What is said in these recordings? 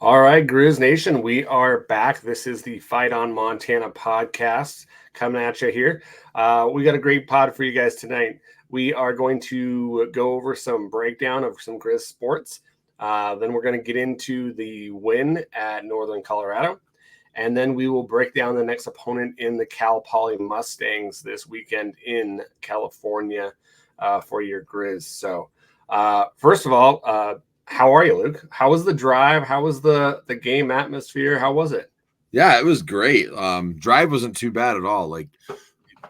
All right, Griz Nation, we are back. This is the Fight on Montana podcast coming at you here. We got a great pod for you guys tonight. We are going to go over some breakdown of some Griz sports. Then we're going to get into the win at Northern Colorado. And then we will break down the next opponent in the Cal Poly Mustangs this weekend in California for your Griz. So, first of all, how are you, Luke? How was the drive? How was the game atmosphere? How was it? Yeah, it was great. Drive wasn't too bad at all. Like,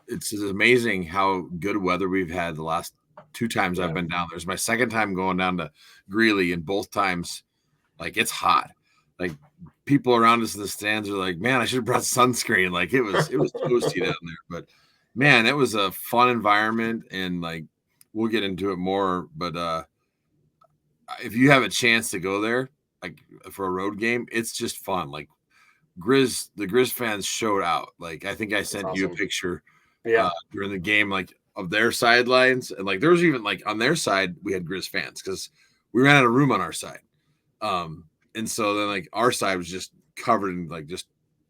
it's amazing how good weather we've had the last two times I've been down there. It's my second time going down to Greeley, and both times, like, it's hot. Like, people around us in the stands are like, "Man, I should have brought sunscreen." Like, it was toasty down there. But man, it was a fun environment, and like, we'll get into it more. But if you have a chance to go there, like for a road game, it's just fun. Like, the Griz fans showed out. Like, I think I sent you a picture during the game, like, of their sidelines. And like, there was even like on their side, we had Griz fans because we ran out of room on our side. And so then like our side was just covered in like just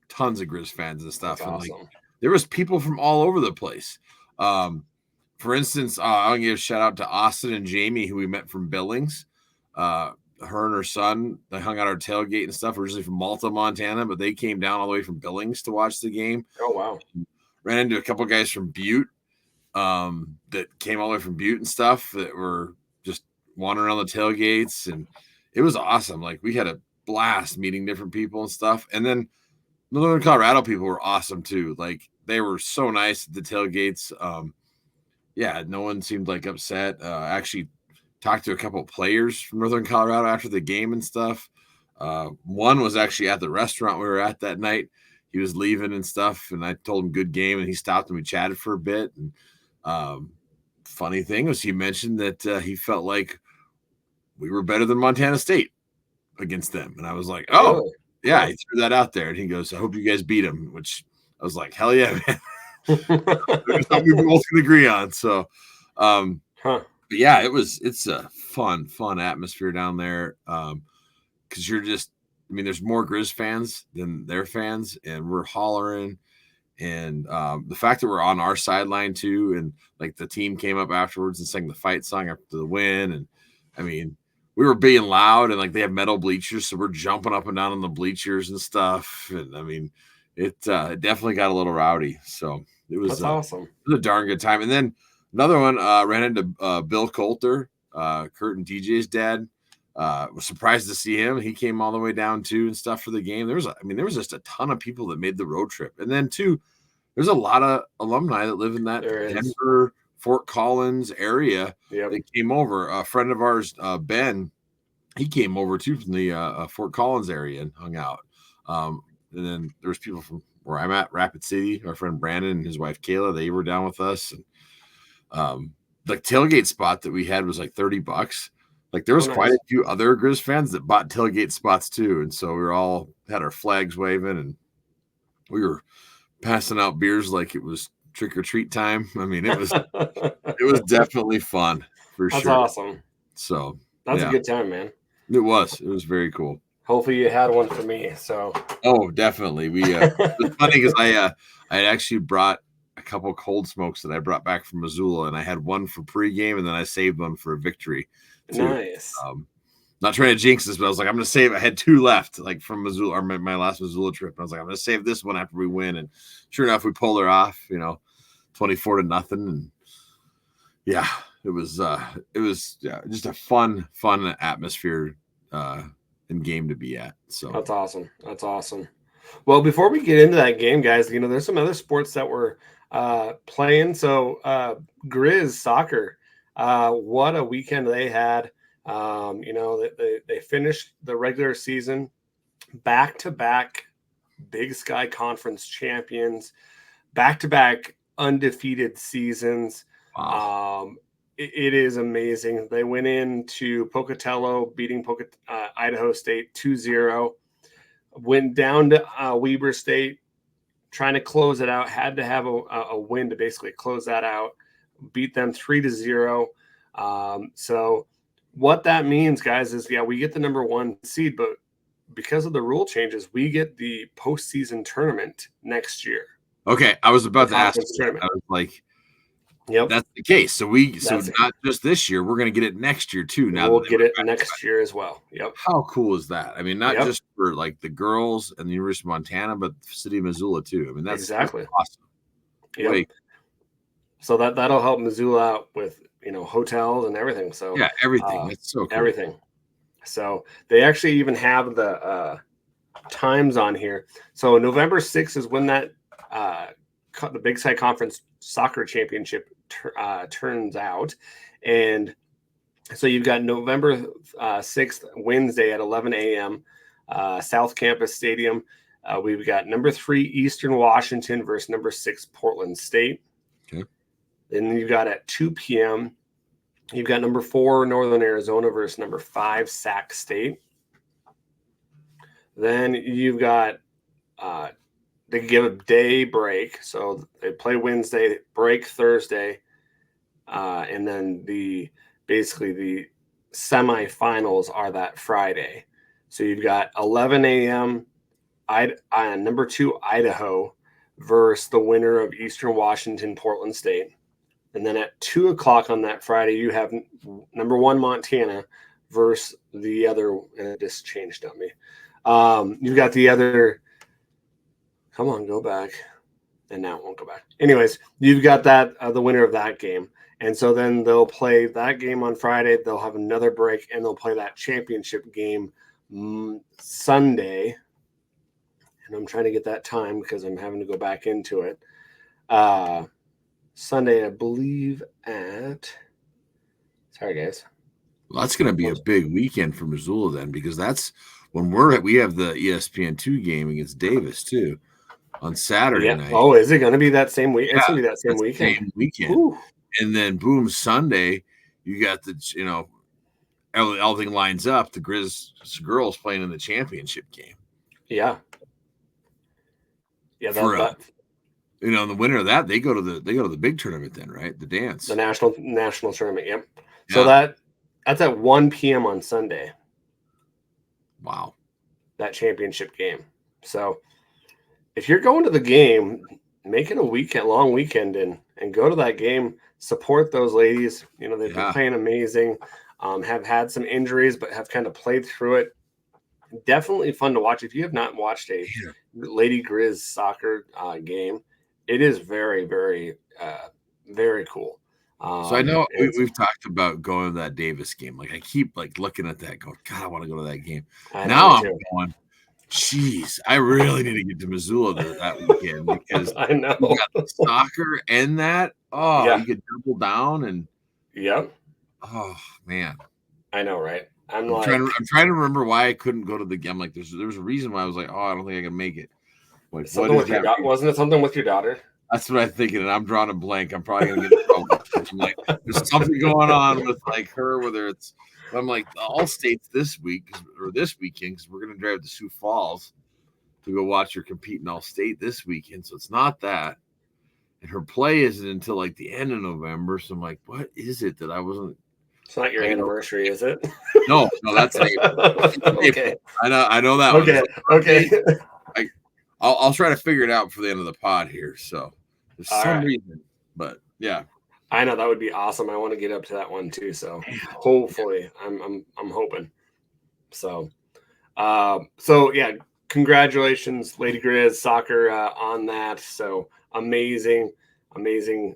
tons of Griz fans and stuff. That's and awesome. Like, there was people from all over the place. For instance, I'm gonna give a shout out to Austin and Jamie, who we met from Billings. Her and her son, they hung out our tailgate and stuff, originally from Malta, Montana, but they came down all the way from Billings to watch the game. Oh, wow. Ran into a couple guys from Butte that came all the way from Butte and stuff that were just wandering around the tailgates. And it was awesome. Like, we had a blast meeting different people and stuff. And then Northern Colorado people were awesome too. Like, they were so nice at the tailgates. No one seemed like upset. Actually talked to a couple of players from Northern Colorado after the game and stuff. One was actually at the restaurant we were at that night. He was leaving and stuff, and I told him good game, and he stopped and we chatted for a bit. And funny thing was, he mentioned that he felt like we were better than Montana State against them. And I was like, oh, really? Yeah, he threw that out there. And he goes, I hope you guys beat him, which I was like, hell yeah, man. There's something we both can agree on. So, but yeah, it's a fun atmosphere down there. Because there's more Griz fans than their fans, and we're hollering. And the fact that we're on our sideline too, and like the team came up afterwards and sang the fight song after the win. And I mean, we were being loud, and like they have metal bleachers, so we're jumping up and down on the bleachers and stuff. And I mean, it definitely got a little rowdy. So it was awesome. It was a darn good time. And then another one, ran into Bill Coulter, Kurt and DJ's dad. Was surprised to see him. He came all the way down too and stuff for the game. There was just a ton of people that made the road trip. And then too, there's a lot of alumni that live in that Denver, Fort Collins area that came over. A friend of ours, Ben, he came over too from the Fort Collins area and hung out. And then there was people from where I'm at, Rapid City. Our friend Brandon and his wife Kayla, they were down with us. And the tailgate spot that we had was like $30. Like, there was quite a few other Griz fans that bought tailgate spots too. And so we all had our flags waving, and we were passing out beers like it was trick or treat time. I mean, it was definitely fun for sure. That's awesome. So that's a good time, man. It was very cool. Hopefully you had one for me. So definitely. It's funny because I actually brought a couple cold smokes that I brought back from Missoula, and I had one for pregame, and then I saved one for a victory. Too. Nice. Not trying to jinx this, but I was like, I'm going to save. I had two left, like from Missoula, or my last Missoula trip. And I was like, I'm going to save this one after we win. And sure enough, we pulled her off, 24-0. And yeah, it was just a fun atmosphere and game to be at. So that's awesome. Well, before we get into that game, guys, there's some other sports that we're playing. So Griz soccer. What a weekend they had. They finished the regular season back-to-back Big Sky Conference champions, back-to-back undefeated seasons. Wow. It is amazing. They went into Pocatello, beating Idaho State 2-0, went down to Weber State, trying to close it out, had to have a win to basically close that out. Beat them 3-0. So what that means, guys, is we get the number one seed, but because of the rule changes, we get the postseason tournament next year. Okay, I was about to ask you that. Tournament. I was like, yep, that's the case. So not just this year, we're going to get it next year too. Now we'll get it next year as well. Yep. How cool is that? I mean, not just for like the girls and the University of Montana, but the city of Missoula too. I mean, that's exactly awesome. Yep. So that'll help Missoula out with, hotels and everything. So yeah, everything. That's so cool. Everything. So they actually even have the times on here. So November 6th is when that the Big Sky Conference Soccer Championship turns out. And so you've got November 6th, Wednesday at 11 a.m., South Campus Stadium. We've got number 3 Eastern Washington versus number 6 Portland State. Okay. Then you've got at 2 p.m., you've got number 4 Northern Arizona versus number 5 Sac State. Then you've got they give a day break, so they play Wednesday, break Thursday, and then the semifinals are that Friday. So you've got 11 a.m. Number 2 Idaho versus the winner of Eastern Washington Portland State. And then at 2 o'clock on that Friday, you have number 1 Montana versus the other, and it just changed on me. You've got the other, come on, go back. And now it won't go back. Anyways, you've got that, the winner of that game. And so then they'll play that game on Friday. They'll have another break, and they'll play that championship game Sunday. And I'm trying to get that time because I'm having to go back into it. Sunday, I believe sorry guys. Well, that's going to be a big weekend for Missoula then, because that's when we have the ESPN2 game against Davis too on Saturday night. Oh, is it going to be that same week? It's going to be that same weekend. Ooh. And then boom, Sunday, you got everything lines up. The Griz girls playing in the championship game. Yeah. Yeah. The winner of that, they go to the big tournament then, right? The dance. The national tournament, yep. Yeah. So that's at 1 p.m. on Sunday. Wow. That championship game. So if you're going to the game, make it a long weekend and go to that game, support those ladies. They've been playing amazing, have had some injuries, but have kind of played through it. Definitely fun to watch. If you have not watched a Lady Griz soccer game, it is very, very, very cool. So I know we've talked about going to that Davis game. Like I keep looking at that, going, God, I want to go to that game. Now I'm going, geez, I really need to get to Missoula that weekend because I know you got the soccer and that. Oh, you could double down and oh man, I know, right? I'm trying to remember why I couldn't go to the game. I'm like, there was a reason why I was like, oh, I don't think I can make it. Like, wasn't it something with your daughter? That's what I'm thinking, and I'm drawing a blank. I'm probably gonna get in trouble. I'm like, there's something going on with her, whether it's. I'm like, all states this week or this weekend, because we're gonna drive to Sioux Falls to go watch her compete in all state this weekend. So it's not that, and her play isn't until the end of November. So I'm like, what is it that I wasn't? It's not your anniversary, is it? No, that's like, okay. I know that. Okay. I'll try to figure it out for the end of the pod here. So there's some reason, but yeah, I know that would be awesome. I want to get up to that one too. So hopefully, I'm hoping. So, congratulations, Lady Griz soccer on that. So amazing 2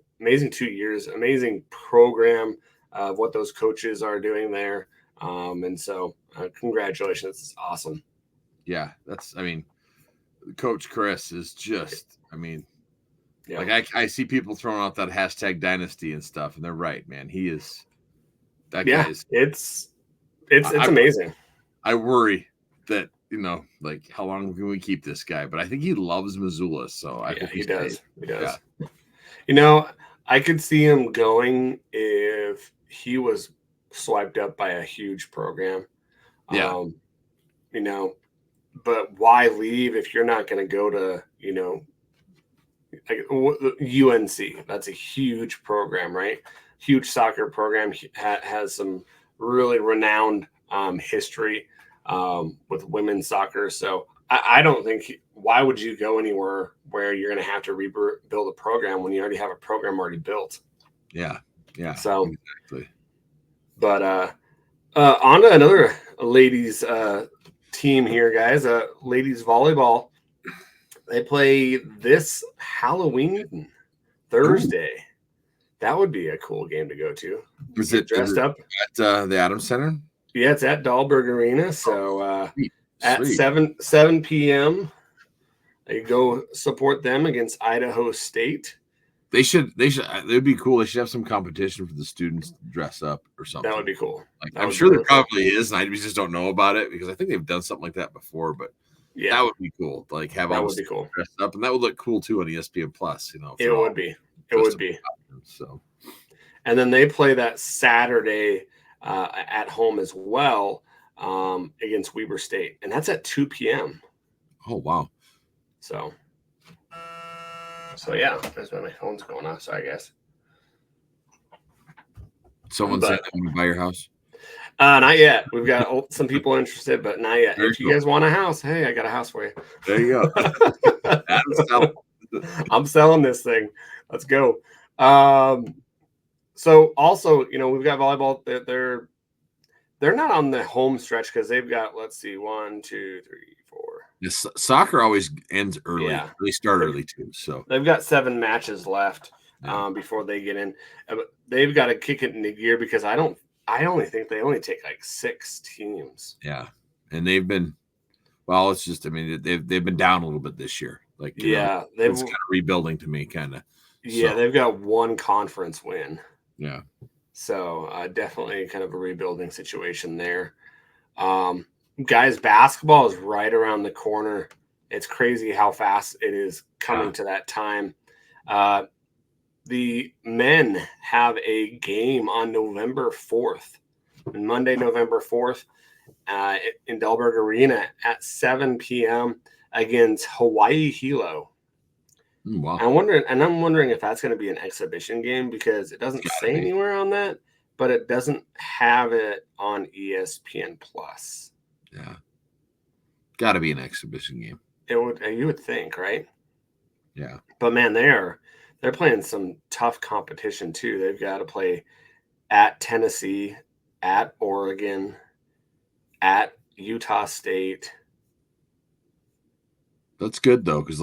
years, amazing program of what those coaches are doing there. And so congratulations, it's awesome. Yeah, Coach Chris is just, I see people throwing out that hashtag dynasty and stuff, and they're right, man. He is that guy. It's amazing. I worry that, how long can we keep this guy? But I think he loves Missoula, so I hope he does. He does. Yeah. I could see him going if he was swiped up by a huge program. Yeah. But why leave if you're not going to go to, UNC? That's a huge program, right? Huge soccer program, has some really renowned history. with women's soccer. So I don't think, why would you go anywhere where you're going to have to rebuild a program when you already have a program already built? Yeah. So exactly. But on to another ladies team here, guys. Ladies volleyball. They play this Halloween Thursday. Ooh. That would be a cool game to go to. Is it dressed up at the Adams Center? Yeah, it's at Dahlberg Arena. So at 7 p.m. you go support them against Idaho State. They should. It would be cool. They should have some competition for the students to dress up or something. That would be cool. I'm sure there probably is, and we just don't know about it because I think they've done something like that before. But yeah, that would be cool. Like have all the students dressed up, and that would look cool too on ESPN Plus. It would be. It would be. So, and then they play that Saturday at home as well against Weber State, and that's at 2 p.m. Oh wow! So yeah, that's why my phone's going off. So I guess someone's saying they buy your house. Not yet. We've got some people interested, but not yet. Very if you guys want a house, hey, I got a house for you. There you go. I'm selling this thing. Let's go. So also, we've got volleyball. They're not on the home stretch because they've got, let's see, 1, 2, 3, 4. Yes, soccer always ends early. Yeah. They start early too. So they've got 7 matches left before they get in. They've got to kick it into gear because I only think they only take like 6 teams. Yeah, and they've been. Well, it's just. I mean, they've been down a little bit this year. Like they've kind of rebuilding to me, kind of. Yeah, they've got 1 conference win. Yeah. So definitely kind of a rebuilding situation there. Guys, basketball is right around the corner. It's crazy how fast it is coming to that time. The men have a game on November 4th, Monday, November 4th, in Dahlberg Arena at 7 p.m. against Hawaii Hilo. Wow. I'm wondering if that's going to be an exhibition game because it doesn't say anywhere on that, but it doesn't have it on ESPN Plus. Yeah. Got to be an exhibition game. You would think, right? Yeah. But man, they're playing some tough competition too. They've got to play at Tennessee, at Oregon, at Utah State. That's good though, because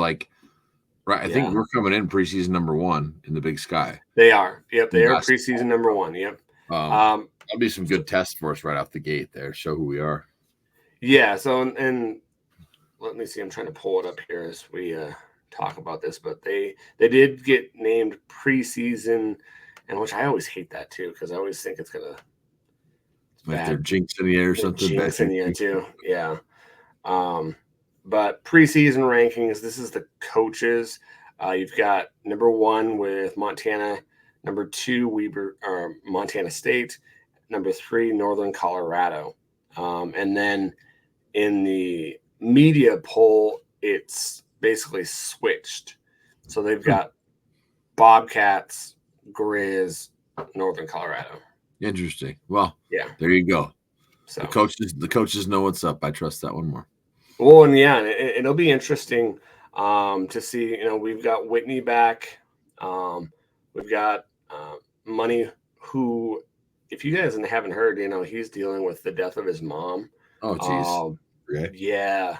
I think we're coming in preseason number 1 in the Big Sky. They are. Yep, they are preseason number 1. Yep. That'll be some good tests for us right off the gate there. Show who we are. Yeah. So and let me see. I'm trying to pull it up here as we talk about this, but they did get named preseason, and which I always hate that too because I always think it's gonna. Like they're jinxing you or something. Jinxing you too. Yeah. But preseason rankings, this is the coaches. You've got number 1 with Montana, number 2 Montana State, number 3 Northern Colorado, and then in the media poll, it's basically switched. So they've got Bobcats, Griz, Northern Colorado. Interesting. Well, yeah, there you go. So the coaches know what's up. I trust that one more. Well, and yeah, it'll be interesting to see. We've got Whitney back. We've got Money, who, if you guys haven't heard, he's dealing with the death of his mom. Oh, geez. Yeah,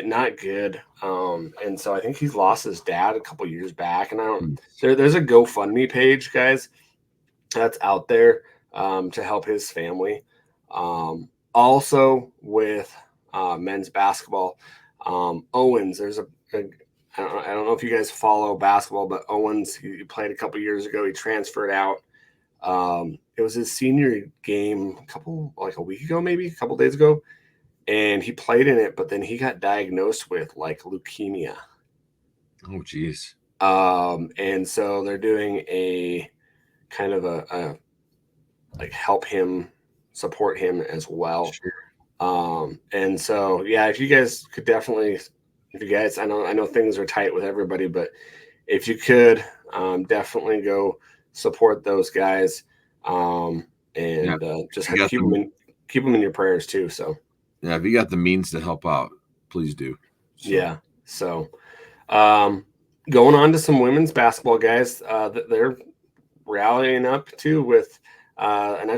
not good. And so I think he's lost his dad a couple years back. And there's a GoFundMe page, guys, that's out there to help his family. Also with men's basketball, Owens, there's I don't know if you guys follow basketball, but Owens, he played a couple years ago. He transferred out. It was his senior game a week ago, maybe a couple days ago. And he played in it, but then he got diagnosed with leukemia. Oh, geez. And so they're doing a kind of a help him, support him as well. Sure. And so, yeah, if you guys could definitely, I know things are tight with everybody, but if you could definitely go support those guys, just keep them in your prayers too. So Yeah, if you got the means to help out, please do. So. Yeah. So, going on to some women's basketball, guys. They're rallying up too with an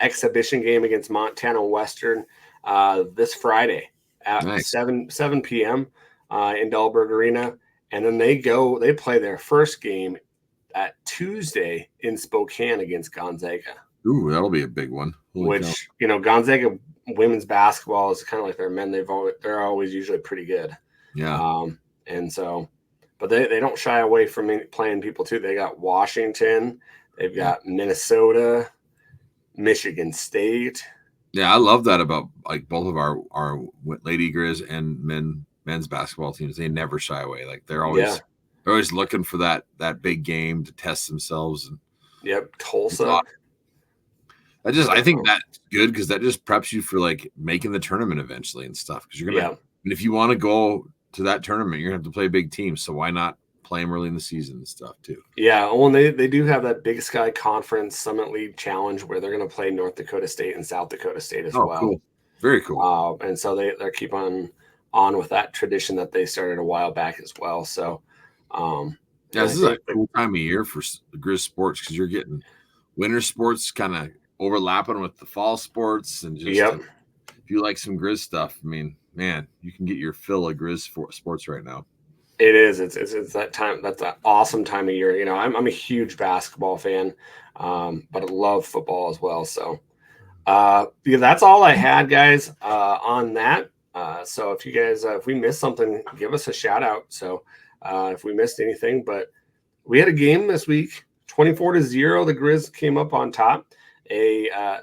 exhibition game against Montana Western this Friday at Nice. 7 p.m. In Dahlberg Arena, and then they play their first game at Tuesday in Spokane against Gonzaga. Ooh, that'll be a big one. Holy cow. Gonzaga women's basketball is kind of like their men. They're always usually pretty good. Yeah. And so, but they don't shy away from playing people too. They got Washington, they've got Minnesota, Michigan State. Yeah, I love that about like both of our Lady Griz and men's basketball teams. They never shy away. Like they're always looking for that big game to test themselves. And yep, Tulsa. I think that's good because that just preps you for like making the tournament eventually and stuff. Because you're gonna, and if you want to go to that tournament, you're gonna have to play big teams. So why not play them early in the season and stuff too? Yeah, well, they do have that Big Sky Conference Summit League Challenge where they're going to play North Dakota State and South Dakota State as well. Cool. Very cool. And so they're keep on with that tradition that they started a while back as well. So, this is a cool time of year for the Griz sports because you're getting winter sports kind of overlapping with the fall sports, and just if you like some Griz stuff, I mean, man, you can get your fill of Griz sports right now. It is. It's that time. That's an awesome time of year. I'm a huge basketball fan, but I love football as well. So, that's all I had, guys, on that. So if you guys, if we missed something, give us a shout out. So, if we missed anything, but we had a game this week, 24-0. The Griz came up on top. A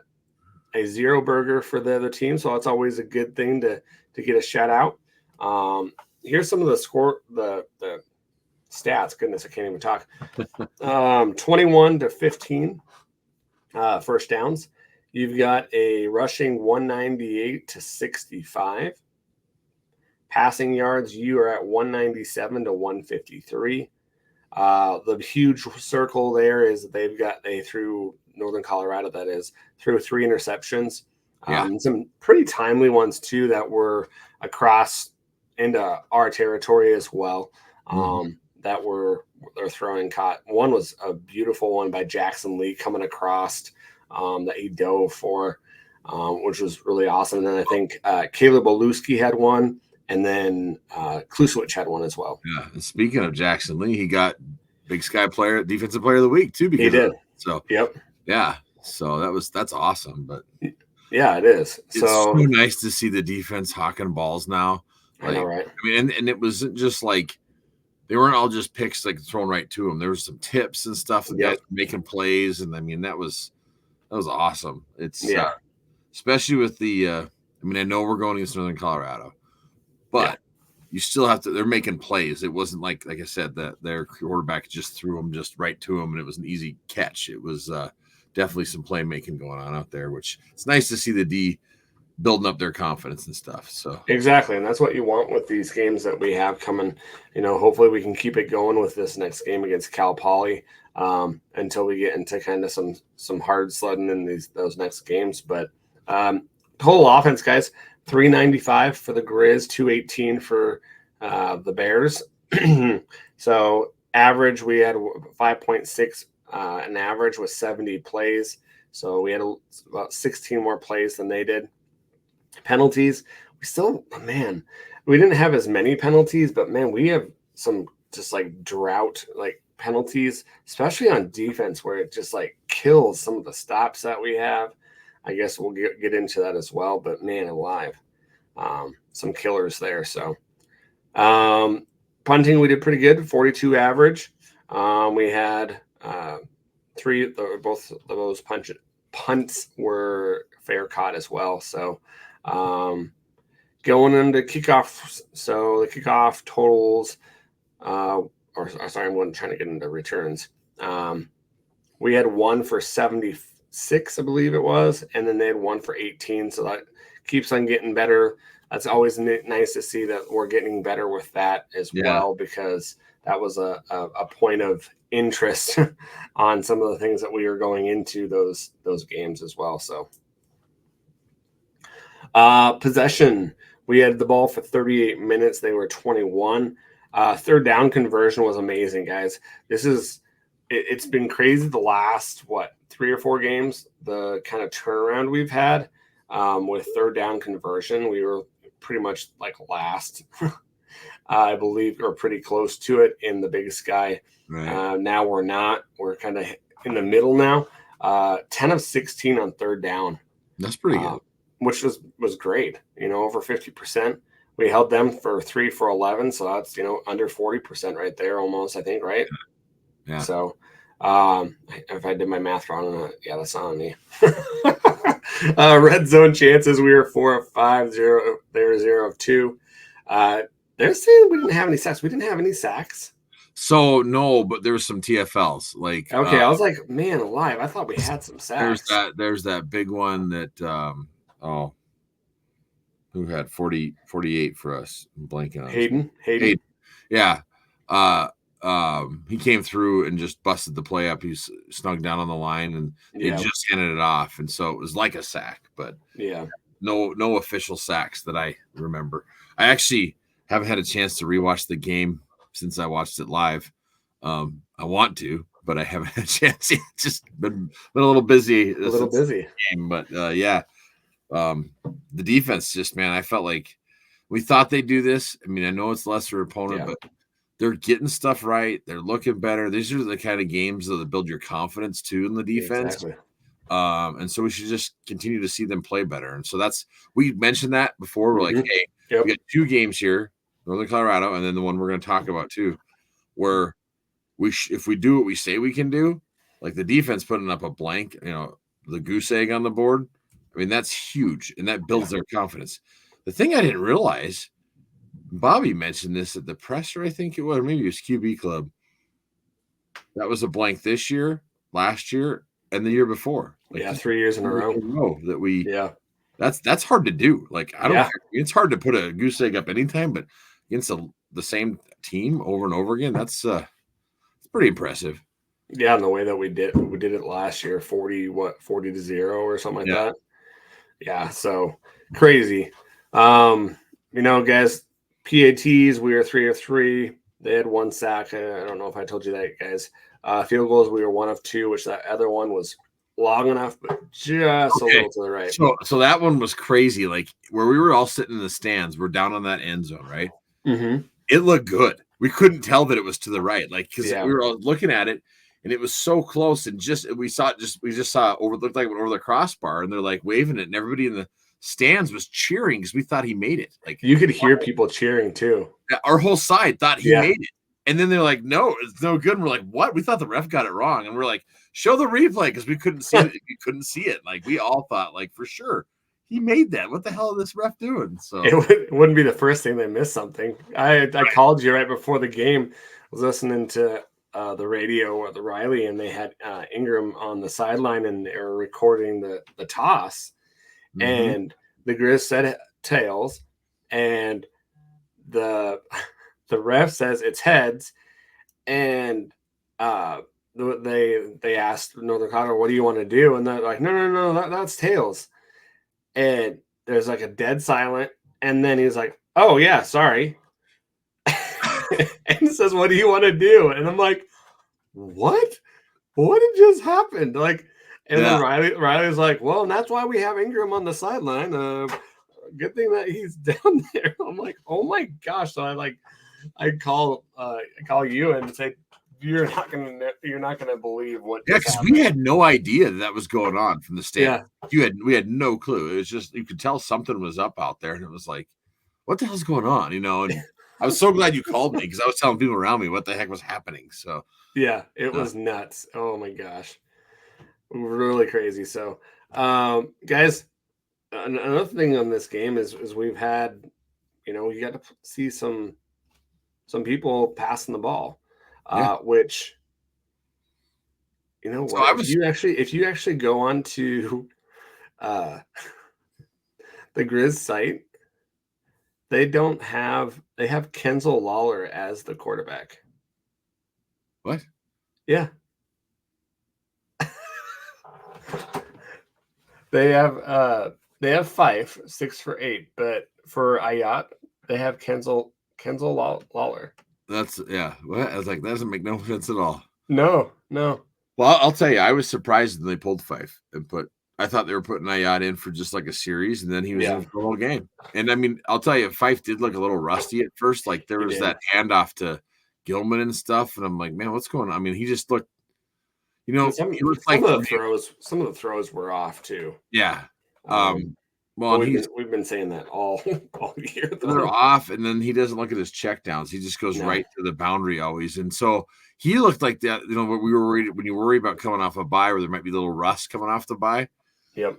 0 burger for the other team, so that's always a good thing to get a shout out. Here's some of the stats. Goodness, I can't even talk. 21-15 first downs. You've got a rushing 198-65. Passing yards, you are at 197-153. The huge circle there is they threw Northern Colorado, that is, threw 3 interceptions. Some pretty timely ones too that were across into our territory as well. That they're throwing caught. One was a beautiful one by Jackson Lee coming across that he dove for, which was really awesome. And then I think Caleb Oluski had one, and then Kluswich had one as well. Yeah. And speaking of Jackson Lee, he got Big Sky Defensive Player of the Week too. Because he did. So yep. Yeah. So that's awesome. But yeah, it is. It's so nice to see the defense hawking balls now. I know, right? I mean, and it wasn't just like they weren't all just picks like thrown right to them. There was some tips and stuff. The guys making plays, and I mean that was awesome. It's especially with the. I mean, I know we're going against Northern Colorado, but you still have to. They're making plays. It wasn't like I said that their quarterback just threw them just right to them, and it was an easy catch. It was definitely some playmaking going on out there, which it's nice to see the D building up their confidence and stuff. So exactly, and that's what you want with these games that we have coming. Hopefully we can keep it going with this next game against Cal Poly until we get into kind of some hard sledding in those next games. But total offense, guys, 395 for the Griz, 218 for the Bears. So average, we had 5.6 an average with 70 plays. So we had about 16 more plays than they did. Penalties, we didn't have as many penalties, but man, we have some just like drought like penalties, especially on defense, where it just like kills some of the stops that we have. I guess we'll get into that as well, but man alive, some killers there. So punting, we did pretty good, 42 average. We had both of those punts were fair caught as well. So going into kickoff, so the kickoff totals, I'm trying to get into returns. We had one for 76, I believe it was, and then they had one for 18. So that keeps on getting better. That's always nice to see that we're getting better with that as well, because that was a point of interest on some of the things that we were going into those games as well. So. Possession. We had the ball for 38 minutes. They were 21. Third down conversion was amazing, guys. It's been crazy the last, 3 or 4 games, the kind of turnaround we've had with third down conversion. We were pretty much like last, I believe, or pretty close to it in the Big Sky. Right. Now we're not. We're kind of in the middle now. 10 of 16 on third down. That's pretty good. Which was great, over 50%. We held them for 3 for 11, so that's, under 40% right there almost, I think, right? Yeah. So if I did my math wrong, that's on me. Red zone chances, we were 4 of 5, 0, they were 0 of 2. They're saying we didn't have any sacks. We didn't have any sacks. So no, but there was some TFLs. Like okay, I was like, man alive, I thought we had some sacks. There's that big one that who had 48 for us? I'm blanking on Hayden. Yeah. He came through and just busted the play up. He's snugged down on the line and they just handed it off. And so it was like a sack, but no official sacks that I remember. I actually haven't had a chance to rewatch the game since I watched it live. I want to, but I haven't had a chance. It's just been a little busy. Game, but the defense just, man, I felt like we thought they'd do this. I mean, I know it's lesser opponent, but they're getting stuff right. They're looking better. These are the kind of games that build your confidence too in the defense. Exactly. And so we should just continue to see them play better. And so we mentioned that before. We're like, hey, we got 2 games here, Northern Colorado, and then the one we're going to talk about too, where if we do what we say we can do, like the defense putting up a blank, the goose egg on the board. I mean, that's huge, and that builds their confidence. The thing I didn't realize, Bobby mentioned this at the presser, I think it was, or maybe it was QB Club. That was a blank this year, last year, and the year before. Like 3 years in a row. That we that's hard to do. Like I don't care. It's hard to put a goose egg up anytime, but against the same team over and over again, that's it's pretty impressive. Yeah, and the way that we did it last year, 40-0 or something like that. Yeah, so crazy. Guys, PATs, we were 3 of 3. They had 1 sack. I don't know if I told you that, guys. Field goals, we were 1 of 2, which that other one was long enough, but just a little to the right. So that one was crazy. Like where we were all sitting in the stands, we're down on that end zone, right? Mm-hmm. It looked good. We couldn't tell that it was to the right, like because we were all looking at it, and it was so close, and we just saw it looked like it went over the crossbar, and they're like waving it, and everybody in the stands was cheering because we thought he made it. Like you could hear people cheering too. Our whole side thought he made it. And then they're like, no, it's no good. And we're like, what? We thought the ref got it wrong. And we're like, show the replay because we couldn't see it. We couldn't see it. Like we all thought, like for sure, he made that. What the hell is this ref doing? So it wouldn't be the first thing they missed something. I called you right before the game. I was listening to the radio or the Riley, and they had Ingram on the sideline, and they were recording the toss. Mm-hmm. And the Griz said tails, and the ref says it's heads, and they asked Northern Colorado, what do you want to do? And they're like, no, that's tails. And there's like a dead silent, and then he's like, oh yeah, sorry. And he says, what do you want to do? And I'm like, what had just happened? Like, and then Riley's like, well, and that's why we have Ingram on the sideline. Good thing that he's down there. I'm like, oh my gosh. So I call you and say, you're not gonna believe what. Yeah, because we had no idea that was going on from the stand. Yeah, we had no clue. It was just you could tell something was up out there, and it was like, what the hell's going on? And I was so glad you called me because I was telling people around me what the heck was happening. So yeah, it was nuts. Oh my gosh, really crazy. So, guys, another thing on this game is we've had, you got to see some people passing the ball, which, what, if you actually go on to the Griz site, they have Kenzel Lawler as the quarterback. What? Yeah. They have They have Fife 6 for 8, but for Ayat, they have Kenzel Lawler. That's What? I was like, that doesn't make no sense at all. No. Well, I'll tell you, I was surprised when they pulled Fife and I thought they were putting Ayat in for just like a series, and then he was in for the whole game. And I mean, I'll tell you, Fife did look a little rusty at first. Like there was that handoff to Gilman and stuff, and I'm like, man, what's going on? I mean, he just looked, he looked like some of the throws were off too. Yeah. Well, we've been saying that all year. They're off, and then he doesn't look at his checkdowns. He just goes right to the boundary always, and so he looked like that. You know, we were worried when you worry about coming off a bye where there might be a little rust coming off the bye. Yep.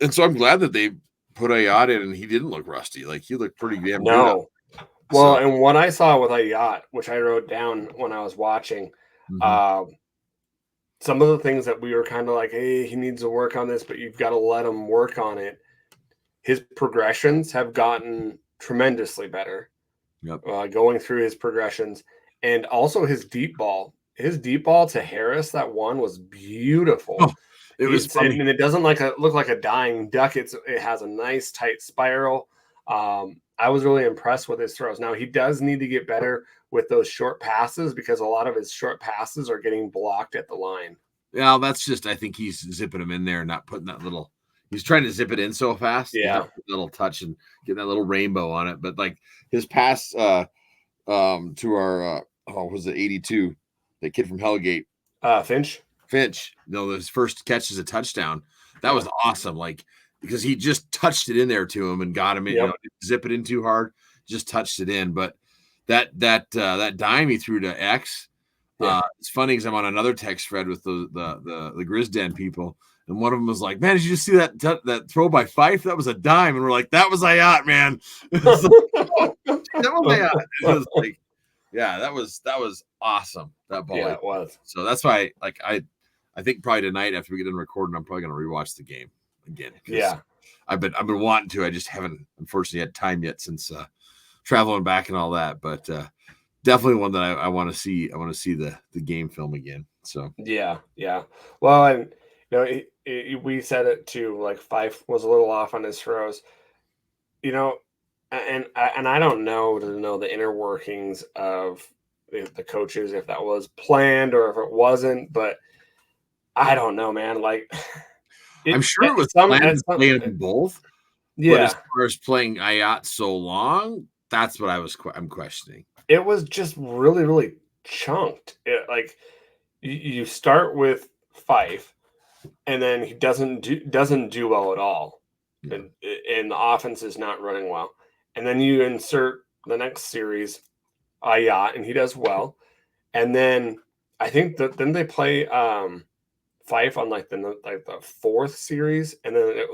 And so I'm glad that they put Ayat in, and he didn't look rusty. Like he looked pretty damn good. No. Well, and what I saw with Ayat, which I wrote down when I was watching, some of the things that we were kind of like, hey, he needs to work on this, but you've got to let him work on it. His progressions have gotten tremendously better. Yep. Going through his progressions, and also his deep ball. His deep ball to Harris, that one was beautiful. Oh, it was funny. And it doesn't look like a dying duck. It has a nice tight spiral. I was really impressed with his throws. Now he does need to get better with those short passes because a lot of his short passes are getting blocked at the line. Yeah, that's just, I think he's zipping them in there and not putting that little. He's trying to zip it in so fast. Yeah, little touch and get that little rainbow on it. But like his pass to our was it 82? The kid from Hellgate, Finch. His first catch is a touchdown. That was awesome. Like because he just touched it in there to him and got him in. Yep. Didn't zip it in too hard, just touched it in. But that dime he threw to X. It's funny because I'm on another text thread with the Griz Den people. And one of them was like, man, did you see that throw by Fife? That was a dime. And we're like, that was Ayat, man. That was Ayat. It was like, yeah, that was awesome. That ball. Yeah, it was. So that's why, like, I think probably tonight after we get done recording, I'm probably going to rewatch the game again. Yeah. I've been wanting to. I just haven't, unfortunately, had time yet since traveling back and all that. But definitely one that I want to see. I want to see the game film again. So yeah. Well, and we said it too. Like Fife was a little off on his throws, and I don't know the inner workings of the coaches if that was planned or if it wasn't, but I don't know, man. Like I'm sure it was planned to play them both. Yeah, but as far as playing Ayat so long, that's what I'm questioning. It was just really, really chunked. Like you start with Fife. And then he doesn't do well at all, and the offense is not running well. And then you insert the next series, Ayat, and he does well. And then I think that then they play Fife on like the fourth series, and then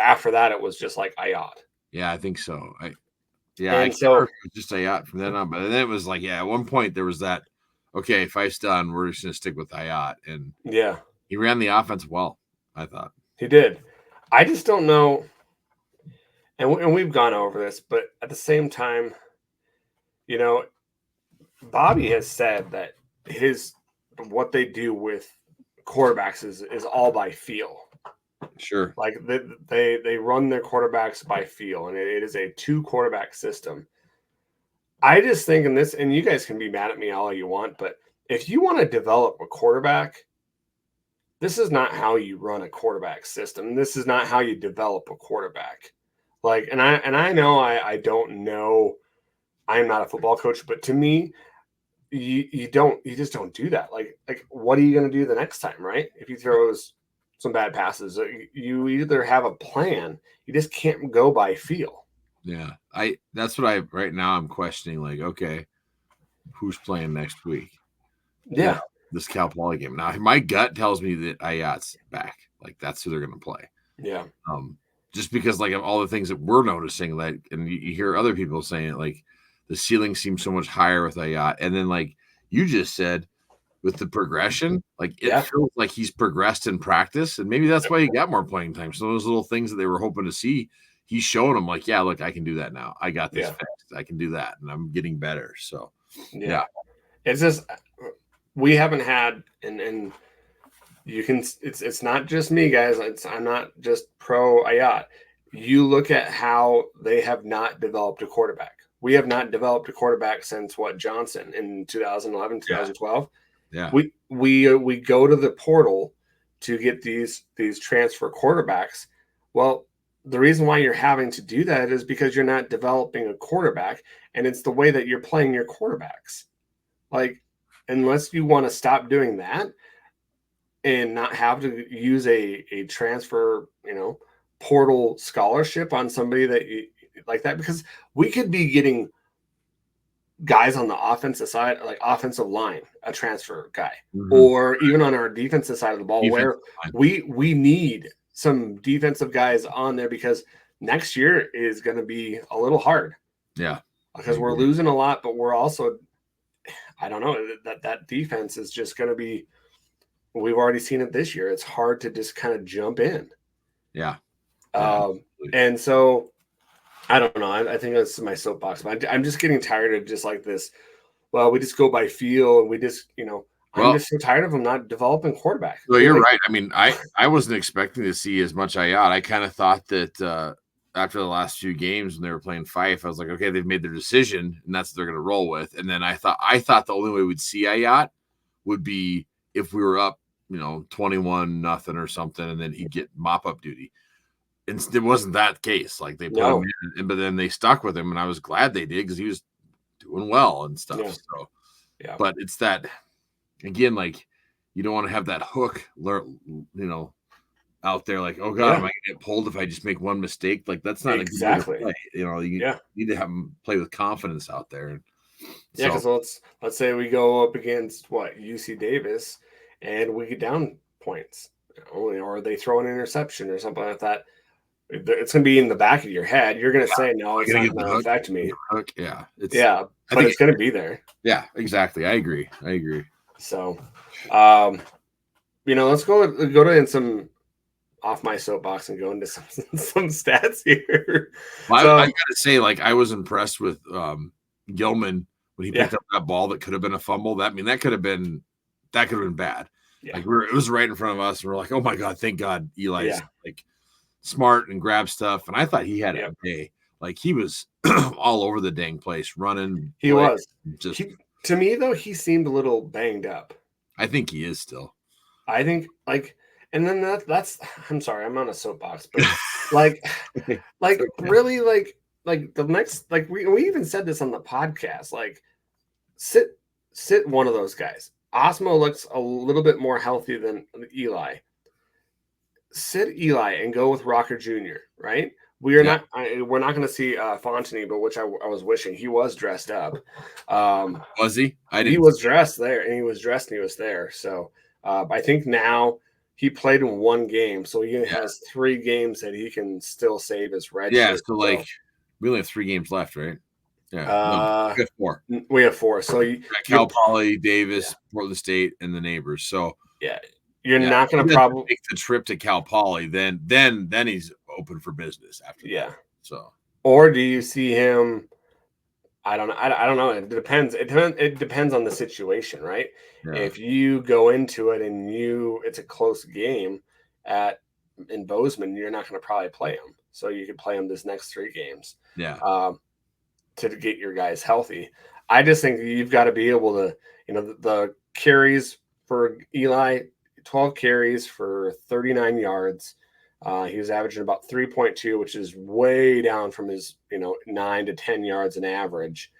after that it was just like Ayat. Yeah, I think so. I so it was just Ayat from then on, but then it was like at one point there was that. Okay, Fife's done. We're just gonna stick with Ayat, and yeah. He ran the offense well, I thought. He did. I just don't know, and we've gone over this, but at the same time, Bobby has said that what they do with quarterbacks is all by feel. Sure. Like they run their quarterbacks by feel, and it is a 2-quarterback system. I just think and you guys can be mad at me all you want, but if you want to develop a quarterback, this is not how you run a quarterback system. This is not how you develop a quarterback. Like, and I know I don't know. I'm not a football coach, but to me, you just don't do that. Like what are you going to do the next time, right? If he throws some bad passes, you either have a plan. You just can't go by feel. Yeah, that's what right now I'm questioning. Like, okay, who's playing next week? Yeah. This Cal Poly game. Now, my gut tells me that Ayat's back. Like, that's who they're going to play. Yeah. Just because, like, of all the things that we're noticing, like, and you hear other people saying it, like, the ceiling seems so much higher with Ayat. And then, like you just said, with the progression, like, it feels like he's progressed in practice. And maybe that's why he got more playing time. So those little things that they were hoping to see, he's showing them, like, yeah, look, I can do that now. I got this fixed. I can do that. And I'm getting better. So, yeah. It's just – we haven't had, and you can. It's not just me, guys. I'm not just pro Ayat. you look at how they have not developed a quarterback. We have not developed a quarterback since Johnson in 2011, 2012. Yeah. We go to the portal to get these transfer quarterbacks. Well, the reason why you're having to do that is because you're not developing a quarterback, and it's the way that you're playing your quarterbacks. Like, unless you want to stop doing that and not have to use a transfer, portal scholarship on somebody that you like that, because we could be getting guys on the offensive side, like offensive line, a transfer guy, or even on our defensive side of the ball, where we need some defensive guys on there, because next year is going to be a little hard. Yeah, because we're losing a lot, but we're also, I don't know, that defense is just going to be. We've already seen it this year. It's hard to just kind of jump in. Yeah. And so I don't know. I think that's my soapbox. But I'm just getting tired of just like this. Well, we just go by feel, and we just, I'm just so tired of them not developing quarterback. Well, you're right. I mean, I wasn't expecting to see as much Ayat. I kind of thought that after the last few games when they were playing Fife, I was like, okay, they've made their decision, and that's what they're going to roll with. And then I thought the only way we'd see Ayat would be if we were up, 21-0 or something, and then he'd get mop-up duty. And it wasn't that case. Like, they put him in, but then they stuck with him, and I was glad they did, because he was doing well and stuff. Yeah. So, yeah. But it's that, again, like, you don't want to have that hook, out there, like, oh God, am I going to get pulled if I just make one mistake? Like, that's not exactly. A good way to play. You need to have them play with confidence out there. Yeah, because let's say we go up against UC Davis, and we get down points, or they throw an interception or something like that. It's going to be in the back of your head. You're going to say, no, it's not going to affect me. Yeah. But it's going to be there. Yeah, exactly. I agree. So, let's go to some off my soapbox and go into some stats here. Well, I got to say, like, I was impressed with Gilman when he picked up that ball that could have been a fumble. That could have been bad. Yeah. Like, it was right in front of us, and we're like, oh my God, thank God Eli's like smart and grab stuff. And I thought he had a day. Like, he was all over the dang place running. He was. To me, though, he seemed a little banged up. I think he is still. I think, like, and then that's, I'm sorry, I'm on a soapbox, but like really, like the next, like we even said this on the podcast, like sit one of those guys. Osmo looks a little bit more healthy than Eli. Sit Eli and go with Rocker Jr., right? We're not going to see Fontenay, but which I was wishing he was dressed up. Was he? He was dressed there, and he was dressed and he was there. So I think now he played in one game, so he has 3 games that he can still save his red. Yeah, so like we only have 3 games left, right? Yeah, we have 4. We have 4. So Cal Poly, Davis, Portland State, and the neighbors. So you're not going to probably make the trip to Cal Poly. Then he's open for business after. Yeah. So, or do you see him? I don't know. I don't know. It depends. It depends on the situation, right? Yeah. If you go into it and it's a close game in Bozeman, you're not going to probably play him. So you could play him this next 3 games. Yeah. To get your guys healthy. I just think you've got to be able to, the carries for Eli, 12 carries for 39 yards. He was averaging about 3.2, which is way down from his, 9 to 10 yards an average.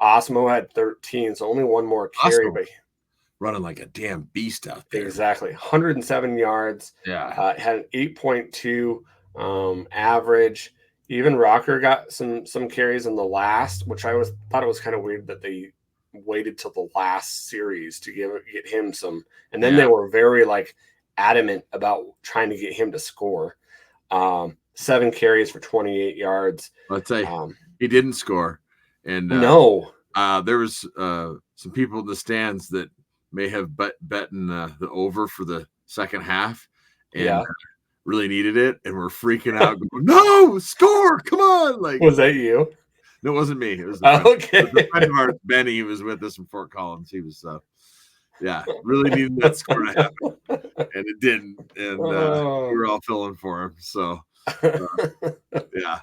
Osmo had 13, so only one more carry. But running like a damn beast out there. Exactly. 107 yards. Yeah. Had an 8.2 average. Even Rocker got some carries in the last, which thought it was kind of weird that they waited till the last series to get him some. And then they were very adamant about trying to get him to score. 7 carries for 28 yards. I'll tell you, he didn't score. And no, there was some people in the stands that may have betting the over for the second half and really needed it, and we're freaking out. Going, no, score! Come on! Like, was that you? No, it wasn't me. It was okay. It was a friend of ours, Benny. He was with us from Fort Collins. He was, really needed that score to happen, and it didn't. And we were all feeling for him. So, Yeah.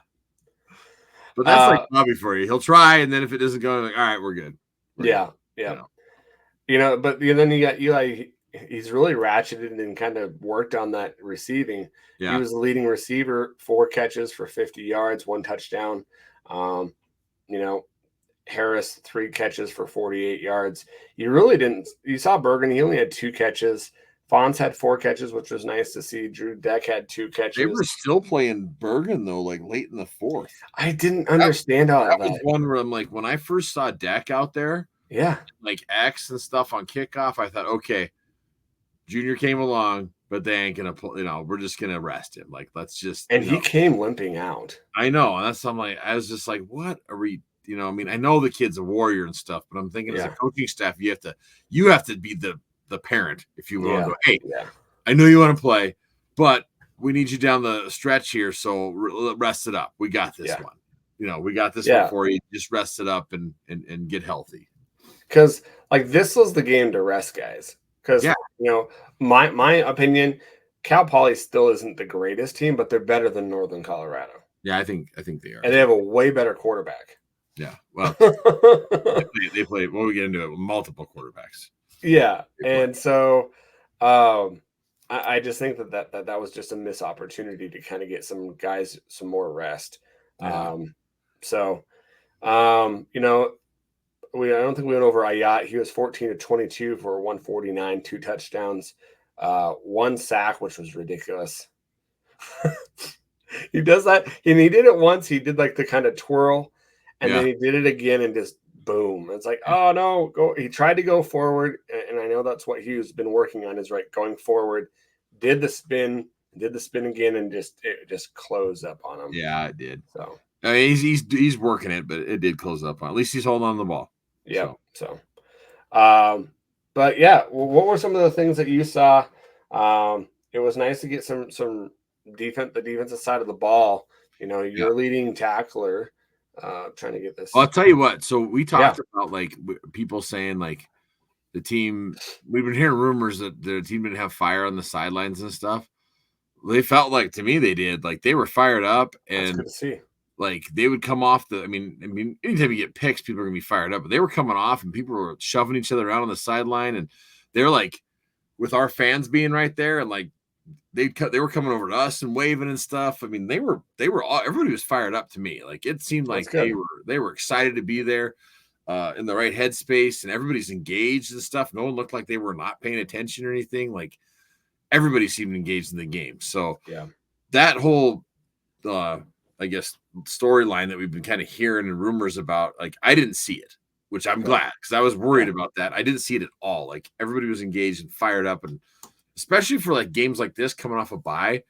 But that's like Bobby for you. He'll try, and then if it doesn't go, like, all right, we're good. Yeah. But then you got Eli. He's really ratcheted and kind of worked on that receiving. He Yeah. was the leading receiver, 4 catches for 50 yards, 1 touchdown. You know, Harris 3 catches for 48 yards. You really didn't. You saw Bergen. He only had 2 catches. Fonz had 4 catches, which was nice to see. Drew Deck had 2 They were catches. still playing Bergen though, like late in the 4th. I didn't understand all That that. was one where I'm like, when I first saw Deck out there, Yeah, like X and stuff on kickoff, I thought, okay, Junior came along, but they ain't gonna pull. We're just gonna rest him. Like, let's just. and he came limping out. I know, and that's I'm like, I was just like, what are we? I mean, I know the kid's a warrior and stuff, but I'm thinking as a coaching staff, you have to be the parent, if you will, and go, hey, I know you want to play, but we need you down the stretch here, so rest it up. We got this one. We got this one for you. Just rest it up and get healthy. Because like this was the game to rest guys. Because my opinion, Cal Poly still isn't the greatest team, but they're better than Northern Colorado. Yeah, I think they are, and they have a way better quarterback. Yeah, well, they play. Well, we get into it with multiple quarterbacks. Yeah, and so I just think that was just a missed opportunity to kind of get some guys some more rest. Yeah. I don't think we went over Ayat. He was 14 of 22 for 149, 2 touchdowns, 1 sack, which was ridiculous. He does that, and he did it once. He did like the kind of twirl, and then he did it again, and just boom. It's like, oh no, go. He tried to go forward, and I know that's what he's been working on is going forward. Did the spin again, and it just closed up on him. Yeah, it did. So he's working it, but it did close up on. At least he's holding on to the ball. Yeah. But yeah, what were some of the things that you saw? It was nice to get some the defensive side of the ball. Your leading tackler. Trying to get this. I'll tell you what. So we talked about like people saying like the team. We've been hearing rumors that the team didn't have fire on the sidelines and stuff. They felt like to me they did. Like they were fired up, and that's good to see. Like they would come off I mean, anytime you get picks, people are gonna be fired up. But they were coming off, and people were shoving each other around on the sideline, and they're like, with our fans being right there, and like they were coming over to us and waving and stuff. I mean, they were all, everybody was fired up to me. Like it seemed like they were excited to be there, in the right headspace, and everybody's engaged and stuff. No one looked like they were not paying attention or anything. Like everybody seemed engaged in the game. So that whole I guess storyline that we've been kind of hearing and rumors about, like I didn't see it, which I'm glad, because I was worried about that. I didn't see it at all. Like everybody was engaged and fired up, and especially for like games like this coming off a bye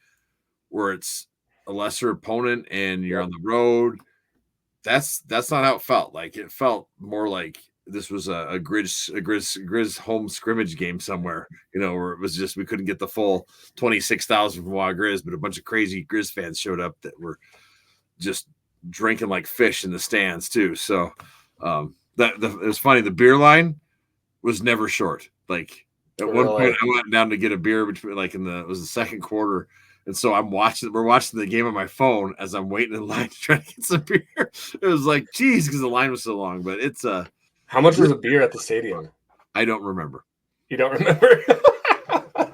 where it's a lesser opponent and you're on the road. That's not how it felt. Like it felt more like this was a Griz home scrimmage game somewhere, where it was just we couldn't get the full 26,000 from Wild Griz, but a bunch of crazy Griz fans showed up that were just drinking like fish in the stands too. So it was funny. The beer line was never short. Like at one point I went down to get a beer between it was the second quarter. And so we're watching the game on my phone as I'm waiting in line to try to get some beer. It was like, geez, because the line was so long, but it's how much was a beer at the stadium? I don't remember. You don't remember?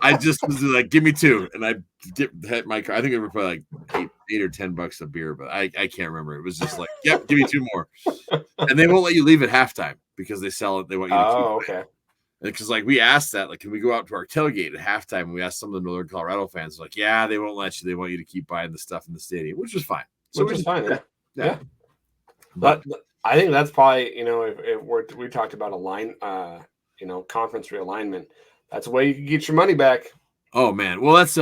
I just was like, give me 2. And I hit my car. I think it was probably like $8 or $10 a beer, but I can't remember. It was just like, yep, give me 2 more. And they won't let you leave at halftime because they sell it. They want you to keep it. Okay. Because like we asked that, like, can we go out to our tailgate at halftime? And we asked some of the Northern Colorado fans, like, yeah, they won't let you. They want you to keep buying the stuff in the stadium, which was fine. So which is fine. Yeah. But I think that's probably, if we talked about conference realignment, that's a way you can get your money back. Oh man. Well, that's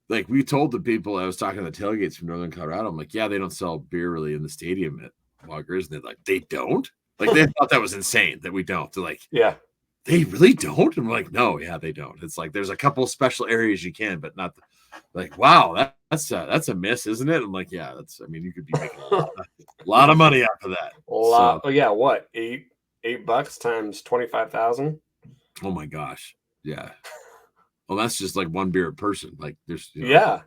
like we told the people, I was talking to the tailgates from Northern Colorado. I'm like, yeah, they don't sell beer really in the stadium at Wild Griz. And they're like, they don't? Like they thought that was insane that we don't. They're like, yeah, they really don't. And I'm like, no, yeah, they don't. It's like there's a couple special areas you can, but not like, wow, that's a miss, isn't it? I'm like, yeah, you could be making a lot of money off of that. A lot. So, yeah, what? $8 times 25,000? Oh my gosh. Yeah. Well, that's just like one beer a person. Like there's yeah.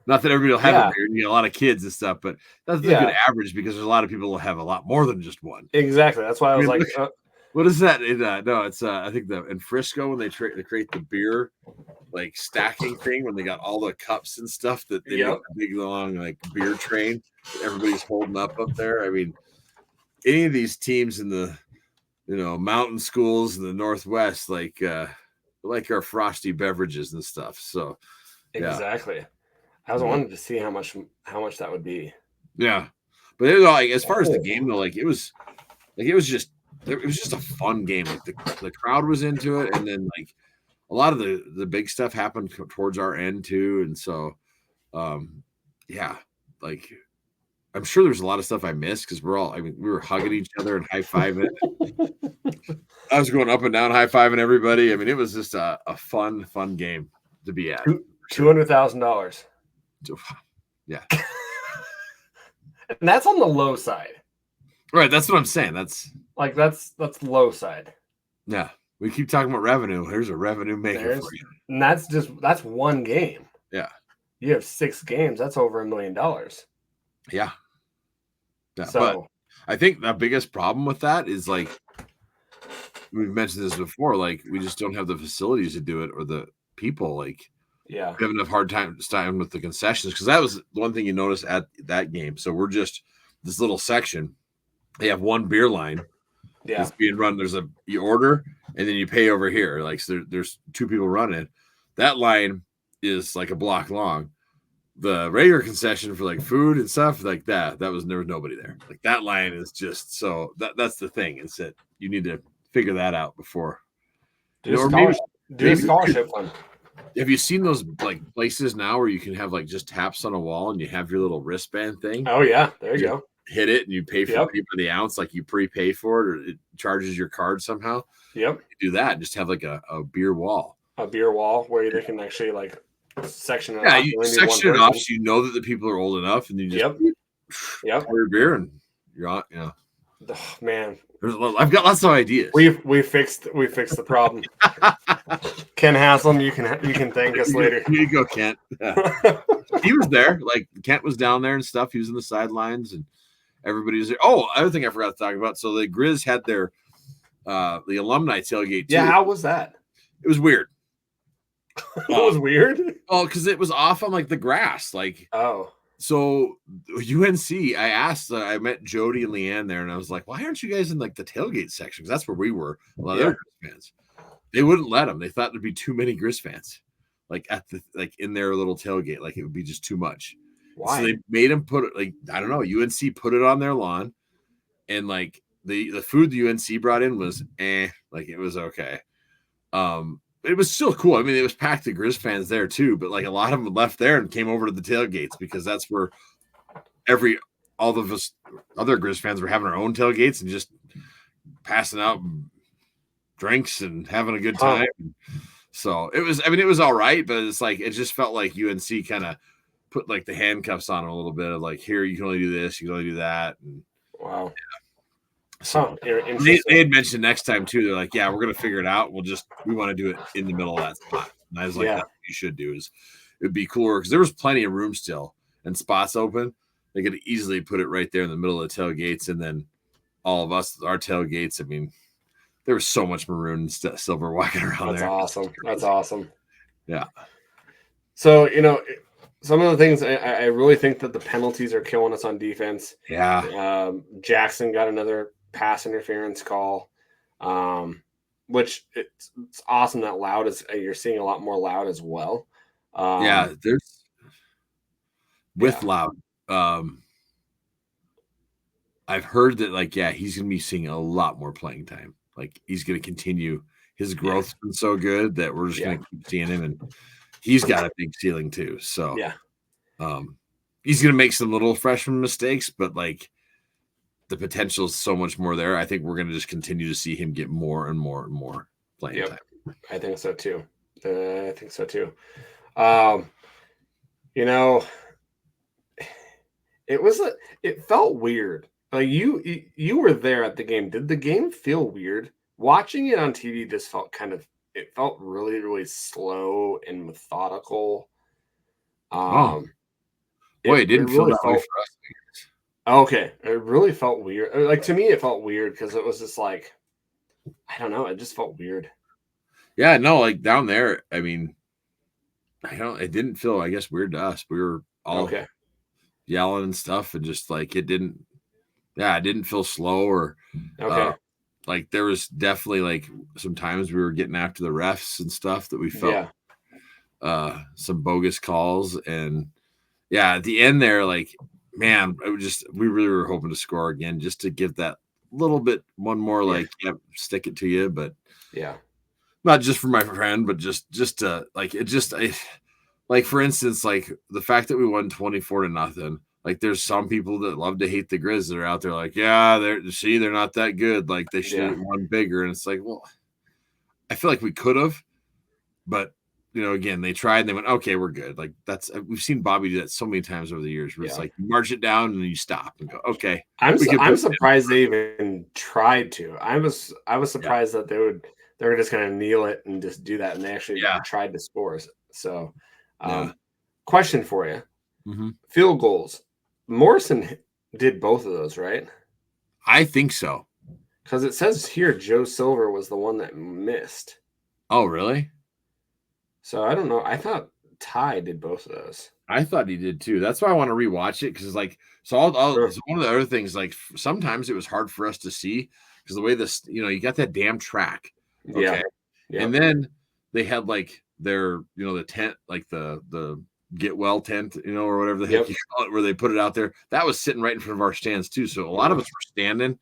Not that everybody will have a Yeah. beard. You get a lot of kids and stuff, but that's a good average because there's a lot of people who have a lot more than just one. Exactly. That's why I was like, what is that? No, it's I think in Frisco when they create the beer like stacking thing when they got all the cups and stuff that they make a big long like beer train that everybody's holding up there. I mean, any of these teams in the mountain schools in the Northwest like our frosty beverages and stuff. So exactly. I was wanting to see how much that would be. Yeah, but it was like as far as the game though, like it was just a fun game. Like the crowd was into it, and then like a lot of the big stuff happened towards our end too, and so like I'm sure there's a lot of stuff I missed because we were hugging each other and high fiving. I was going up and down high fiving everybody. I mean, it was just a fun game to be at. $200,000. Yeah. And that's on the low side. Right. That's what I'm saying. That's low side. Yeah. We keep talking about revenue. Here's a revenue maker for you. And that's one game. Yeah. You have 6 games. That's over $1 million. Yeah. Yeah. So, but I think the biggest problem with that is like we've mentioned this before, like we just don't have the facilities to do it or the people like we have enough hard time with the concessions because that was one thing you notice at that game. So we're just this little section. They have one beer line. Yeah. It's being run. You order and then you pay over here. Like so there's 2 people running. That line is like a block long. The regular concession for like food and stuff like that there was nobody there. Like that line is just so that's the thing is that you need to figure that out before. Do a scholarship one. Have you seen those like places now where you can have like just taps on a wall and you have your little wristband thing? Oh yeah, there you go. Hit it and you pay for the ounce, like you prepay for it, or it charges your card somehow. Yep. You do that and just have like a beer wall. A beer wall where they can actually like section it off. Yeah, you section it off so you know that the people are old enough and you just pour your beer and you're on. Yeah. Oh, man. I've got lots of ideas. We fixed the problem. Ken Haslam, you can thank us later. Here you go, Kent. Yeah. He was there. Like Kent was down there and stuff. He was in the sidelines and everybody was there. Oh, other thing I forgot to talk about. So the Griz had their the alumni tailgate too. Yeah, how was that? It was weird. It was weird? Oh, because it was off on like the grass. Like So UNC, I asked, I met Jody and Leanne there, and I was like, "Why aren't you guys in like the tailgate section? Because that's where we were." A lot of other Griz fans, they wouldn't let them. They thought there'd be too many Griz fans, like in their little tailgate, like it would be just too much. Why? So they made them put it like I don't know. UNC put it on their lawn, and like the food the UNC brought in was like it was okay. It was still cool. I mean, it was packed of Griz fans there too, but like a lot of them left there and came over to the tailgates because that's where all of us other Griz fans were having our own tailgates and just passing out drinks and having a good time. So it was all right, but it's like it just felt like UNC kind of put like the handcuffs on it a little bit of like, here you can only do this, you can only do that. And wow. Yeah. So they had mentioned next time too. They're like, yeah, we're gonna figure it out. We want to do it in the middle of that spot. And I was like, that's what you should do. It'd be cooler because there was plenty of room still and spots open. They could easily put it right there in the middle of the tailgates, and then all of us, our tailgates. I mean, there was so much maroon and silver walking around there. That's awesome. Yeah. So some of the things I really think that the penalties are killing us on defense. Yeah. Jackson got another pass interference call, which it's awesome that Loud is you're seeing a lot more Loud as well. There's Loud. I've heard that he's gonna be seeing a lot more playing time. Like he's gonna continue. His growth's been so good that we're just gonna keep seeing him, and he's got a big ceiling too. So he's gonna make some little freshman mistakes, but like the potential is so much more there. I think we're gonna just continue to see him get more and more and more playing time. I think so too. It felt weird. Like you were there at the game. Did the game feel weird? Watching it on TV, it felt really, really slow and methodical. Boy, it didn't feel really that way felt for us. okay. It really felt weird. Like to me, it felt weird because it was just like I don't know. It just felt weird. Yeah, no, like down there, I mean, it didn't feel, I guess, weird to us. We were all Okay. yelling and stuff, and just like it didn't feel slow or Okay. like there was definitely like sometimes we were getting after the refs and stuff that we felt Yeah. some bogus calls. And yeah, at the end there, like, man, we really were hoping to score again just to give that little bit one more, like, yep, stick it to you. But Yeah. not just for my friend, but just like it just like for instance, like the fact that we won 24-0. Like there's some people that love to hate the Griz that are out there like, yeah, they're not that good. Like they should have won bigger. And it's like, well, I feel like we could have, but again, they tried and they went, okay, we're good. Like we've seen Bobby do that so many times over the years where it's like you march it down and then you stop and go, okay. I'm surprised they even tried to. I was surprised that they were just gonna kneel it and just do that, and they actually tried to score. So question for you. Mm-hmm. Field goals. Morrison did both of those, right? I think so. Because it says here Joe Silver was the one that missed. Oh, really? So I don't know. I thought Ty did both of those. I thought he did too. That's why I want to rewatch it because, like, so one of the other things, like, sometimes it was hard for us to see because the way this, you got that damn track, okay, and then they had like their, the tent, like the get well tent, or whatever the heck you call it, where they put it out there. That was sitting right in front of our stands too. So a lot of us were standing,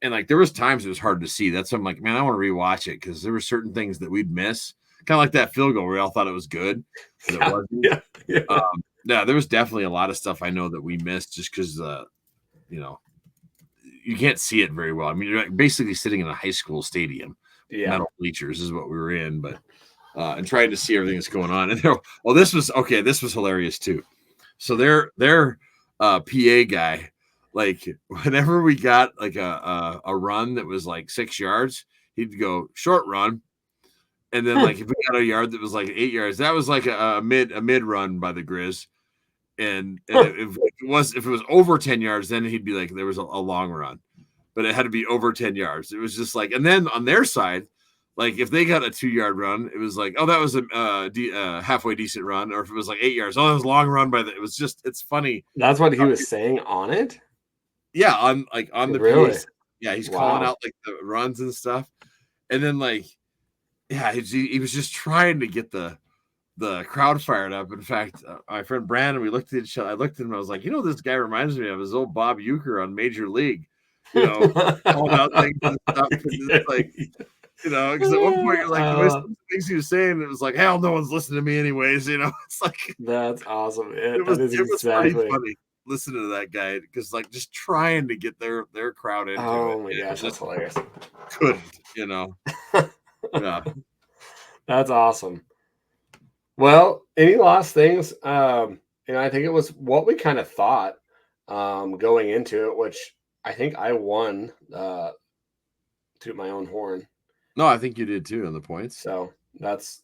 and like there was times it was hard to see. That's why I'm like, man, I want to rewatch it because there were certain things that we'd miss. Kind of like that field goal where we all thought it was good. But it wasn't. Yeah, there was definitely a lot of stuff I know that we missed just because, you can't see it very well. I mean, you're basically sitting in a high school stadium, metal bleachers is what we were in, but and trying to see everything that's going on. And this was hilarious too. So their PA guy, like whenever we got like a run that was like 6 yards, he'd go short run. And then, like, if we got a yard that was like 8 yards, that was like a mid run by the Griz. And if it was over 10 yards, then he'd be like, there was a long run, but it had to be over 10 yards. It was just like, and then on their side, like if they got a 2-yard run, it was like, oh, that was a halfway decent run. Or if it was like 8 yards, oh, that was a long run it was just, it's funny. That's what he was saying on it. Yeah. On the really? PA. Yeah. He's calling out like the runs and stuff. And then like, yeah, he was just trying to get the crowd fired up. In fact, my friend Brandon, we looked at each other. I looked at him. I was like, this guy reminds me of his old Bob Uecker on Major League. Calling out things and stuff. And it's like, because at one point you're like, the things he was saying, it was like, hell, no one's listening to me anyways. It's like that's awesome. It was pretty funny listening to that guy because like just trying to get their crowd into it. Oh my gosh, that's hilarious. Couldn't, Yeah. That's awesome. Well, any last things? I think it was what we kind of thought going into it, which I think I won to my own horn. No, I think you did too on the points. So that's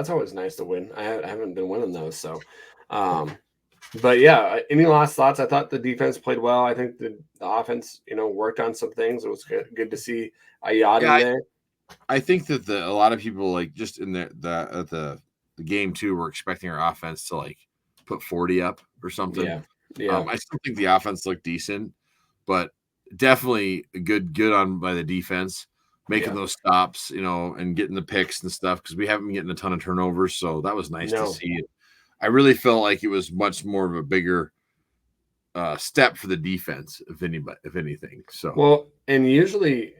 always nice to win. I haven't been winning those. So, but yeah, any last thoughts? I thought the defense played well. I think the offense, worked on some things. It was good to see Ayad in there. I think that a lot of people like just in the game too were expecting our offense to like put 40 up or something. Yeah. I still think the offense looked decent, but definitely good on by the defense making those stops, and getting the picks and stuff because we haven't been getting a ton of turnovers, so that was nice to see. I really felt like it was much more of a bigger step for the defense, if anything. So well, and usually,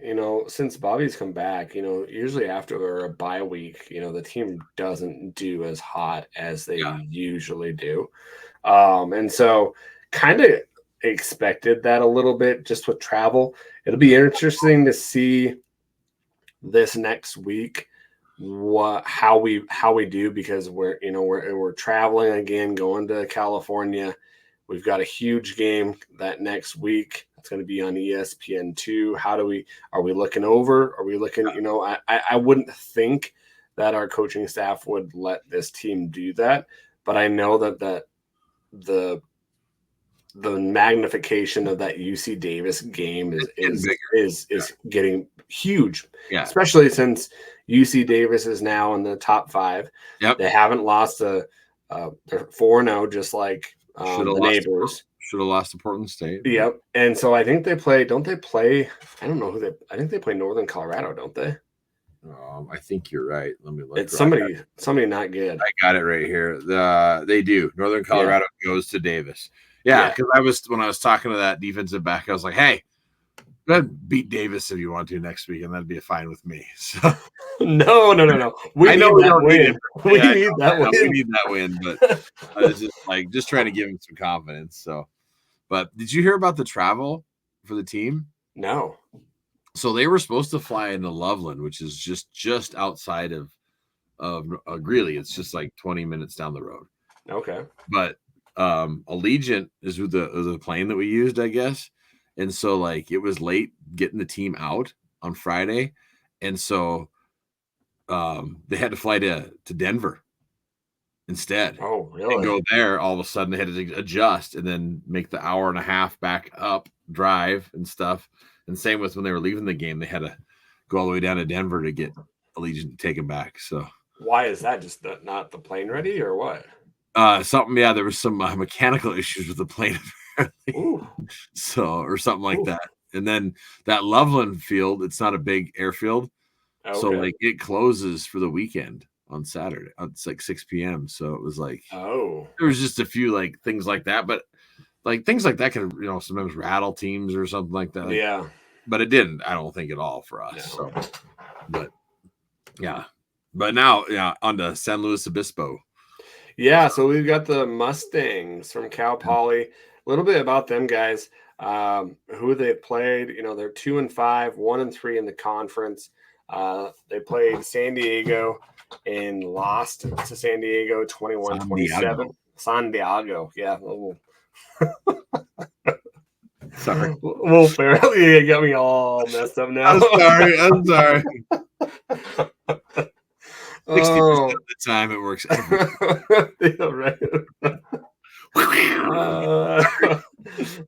since Bobby's come back, usually after a bye week, the team doesn't do as hot as they usually do, and so kind of expected that a little bit just with travel. It'll be interesting to see this next week how we do because we're traveling again, going to California. We've got a huge game that next week. It's going to be on ESPN2. Are we looking over? Are we looking, I wouldn't think that our coaching staff would let this team do that, but I know that the the magnification of that UC Davis game is getting huge. Yeah. Especially since UC Davis is now in the top 5. Yep. They haven't lost they're 4-0, just like the neighbors. Should have lost to Portland State. Yep. And so I think don't they play? I don't know I think they play Northern Colorado, don't they? I think you're right. Let me look. It's somebody not good. I got it right here. They do. Northern Colorado goes to Davis. Yeah, because when I was talking to that defensive back, I was like, "Hey, go ahead and beat Davis if you want to next week, and that'd be fine with me." So no. We need that win. We need that win, but I was just trying to give him some confidence. So, but did you hear about the travel for the team? No. So they were supposed to fly into Loveland, which is just outside of Greeley. It's just like 20 minutes down the road. Okay. But Allegiant is who the plane that we used, I guess. And so like it was late getting the team out on Friday. And so they had to fly to Denver instead. Oh, really? And go there. All of a sudden they had to adjust and then make the hour and a half back up drive and stuff. And same with when they were leaving the game, they had to go all the way down to Denver to get Allegiant to take them back. So why is that? Just not the plane ready or what? There was some mechanical issues with the plane apparently. Or something like that. And then that Loveland field, it's not a big airfield. Okay. So like it closes for the weekend on Saturday. It's like 6 p.m. So it was like, there was just a few like things like that, but like things like that can, sometimes rattle teams or something like that. Yeah. But it didn't, I don't think at all for us. No. So, but yeah. But now, on to San Luis Obispo. Yeah, so we've got the Mustangs from Cal Poly. A little bit about them guys, who they've played. They're 2-5, 1-3 in the conference. They played San Diego and lost to San Diego 21-27. San Diego, yeah. Sorry. Well, fairly, it got me all messed up now. I'm sorry. 60% of the time it works. Yeah, right.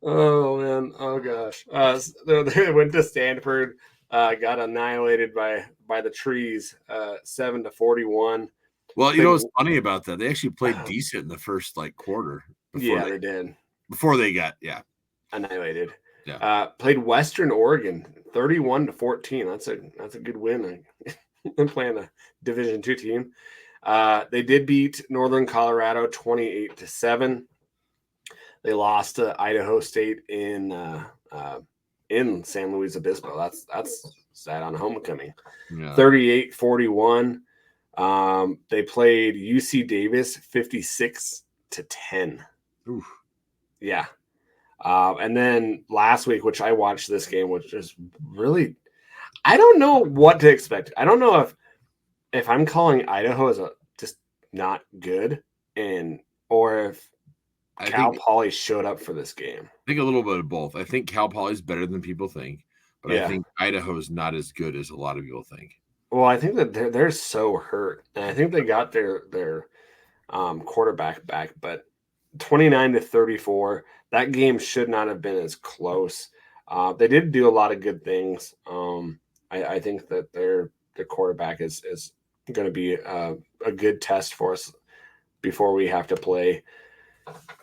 Oh man, oh gosh. They went to Stanford, got annihilated by the trees, 7-41. Well, what's funny about that? They actually played decent in the first quarter. They did. Before they got annihilated. Yeah. Played Western Oregon 31-14. That's a good win. I'm playing a Division II team. They did beat Northern Colorado 28-7. They lost to Idaho State in San Luis Obispo. That's sad on homecoming. Yeah. 38-41. They played UC Davis 56-10. Oof. Yeah. And then last week, which I watched this game, which is really, I don't know what to expect. I don't know if I'm calling Idaho as just not good, or if Cal Poly showed up for this game. I think a little bit of both. I think Cal Poly is better than people think, but I think Idaho is not as good as a lot of people think. Well, I think that they're so hurt, and I think they got their quarterback back, but 29-34. That game should not have been as close. They did do a lot of good things. I think that their quarterback is going to be a good test for us before we have to play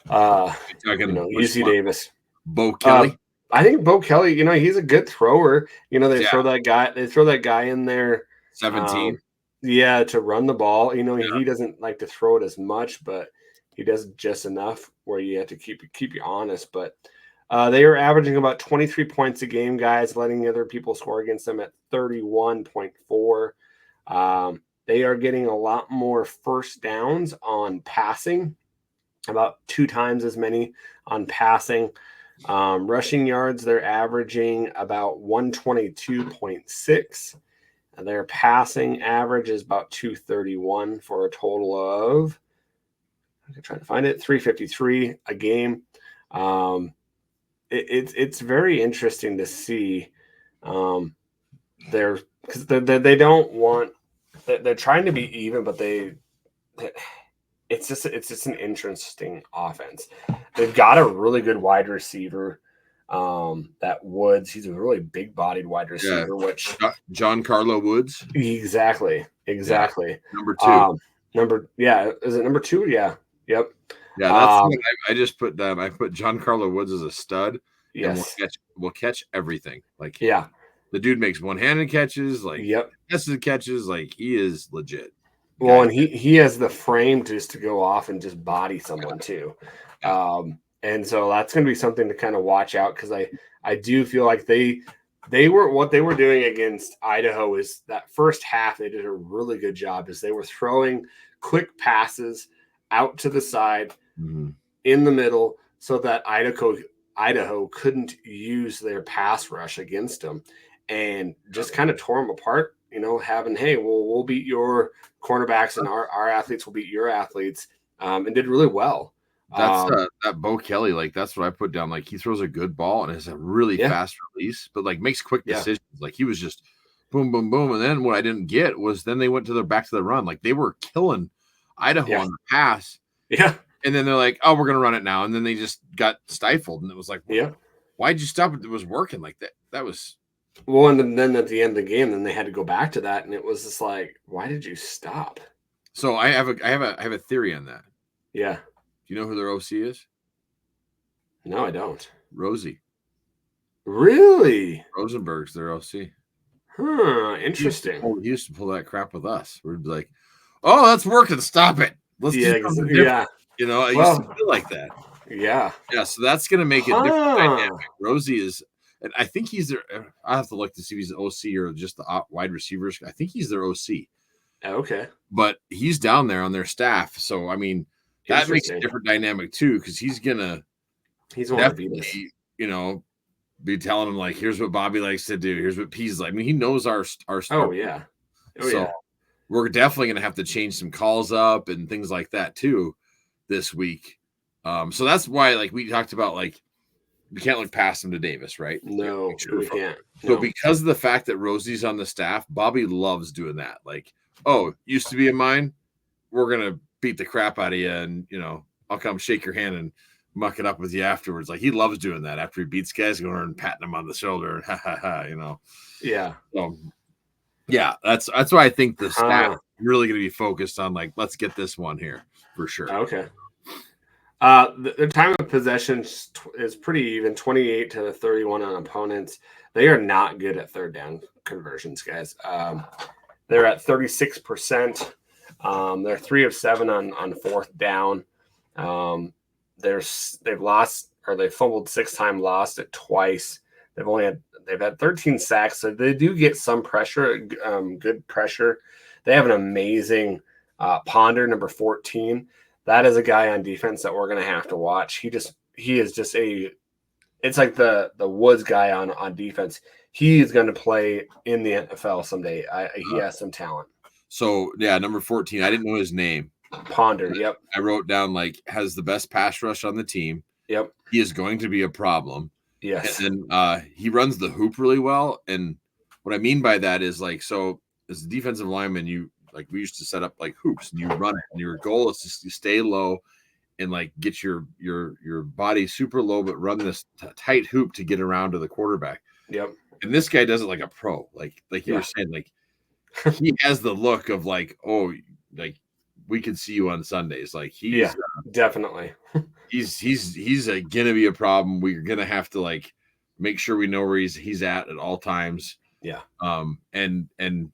UC Davis. Bo Kelly. I think Bo Kelly, he's a good thrower. They throw that guy in there 17. To run the ball. He doesn't like to throw it as much, but he does just enough where you have to keep you honest. But they are averaging about 23 points a game, guys, letting other people score against them at 31.4. They are getting a lot more first downs on passing, about 2 times as many on passing. Rushing yards, they're averaging about 122.6. And their passing average is about 231 for a total of, I'm trying to find it, 353 a game. It's very interesting to see. Because they don't want, they're trying to be even, but it's just an interesting offense. They've got a really good wide receiver. That Woods, he's a really big-bodied wide receiver, which John Carlo Woods. exactly. Yeah. Number 2. Is it number 2? Yeah. Yep. Yeah, that's what I just put them. I put John Carlo Woods as a stud. Yes. And we'll catch everything. Like, yeah. The dude makes one-handed catches, like Yep. catches, like he is legit. Well, and he has the frame just to go off and just body someone too. And so that's going to be something to kind of watch out, because I do feel like they were, what they were doing against Idaho is that first half they did a really good job, is they were throwing quick passes out to the side, in the middle, so that Idaho couldn't use their pass rush against them, and just kind of tore them apart. Having, hey, we'll beat your cornerbacks and our athletes will beat your athletes, and did really well. That's that Bo Kelly, like that's what I put down. Like he throws a good ball and has a really fast release, but like makes quick decisions. Like he was just boom, boom, boom. And then what I didn't get was then they went back to the run. Like they were killing Idaho on the pass. Yeah. And then they're like, oh, we're gonna run it now. And then they just got stifled. And it was like, why'd you stop it? It was working like that. That was well, and then at the end of the game, then they had to go back to that, and it was just like, why did you stop? So I have a theory on that. Yeah. Do you know who their OC is? No, I don't. Rosie. Really? Rosenberg's their OC. Huh. Interesting. He used to pull that crap with us. We'd be like, oh, that's working. Stop it. Let's do something different. I used to feel like that. Yeah. Yeah. So that's going to make it different dynamic. Rosie is, and I think he's their, I have to look to see if he's an OC or just the wide receivers. I think he's their OC. Okay. But he's down there on their staff. So, I mean, that makes a different dynamic too, because he's going to definitely, be telling him, like, here's what Bobby likes to do. Here's what P's like. I mean, he knows our stuff. Oh, yeah. So we're definitely going to have to change some calls up and things like that too this week. So that's why, like, we talked about, like, we can't look past him to Davis, right? No, we can't. So because of the fact that Rosie's on the staff, Bobby loves doing that. Like, oh, used to be in mine, we're going to beat the crap out of you, and, I'll come shake your hand and muck it up with you afterwards. Like, he loves doing that after he beats guys, going and patting them on the shoulder and ha, Yeah. Yeah, that's why I think the staff is really going to be focused on, like, let's get this one here for sure. Okay. The time of possession is pretty even, 28-31 on opponents. They are not good at third down conversions, guys. They're at 36%. They're 3 of 7 on fourth down. They've lost, or they fumbled 6 times, lost it twice. They've had 13 sacks, so they do get some pressure, good pressure. They have an amazing Ponder, number 14. That is a guy on defense that we're going to have to watch. He is just it's like the Woods guy on defense. He is going to play in the NFL someday. He has some talent. So, yeah, number 14, I didn't know his name. Ponder, yep. I wrote down, like, has the best pass rush on the team. Yep. He is going to be a problem. Yes. And then he runs the hoop really well. And what I mean by that is, like, so as a defensive lineman, we used to set up, like, hoops, and you run it. And your goal is to stay low and, like, get your body super low, but run this tight hoop to get around to the quarterback. Yep. And this guy does it like a pro. Like you were saying, like, he has the look of, like, oh, like, we can see you on Sundays. Like, he's definitely. he's gonna be a problem. We're gonna have to, like, make sure we know where he's at all times. Yeah. And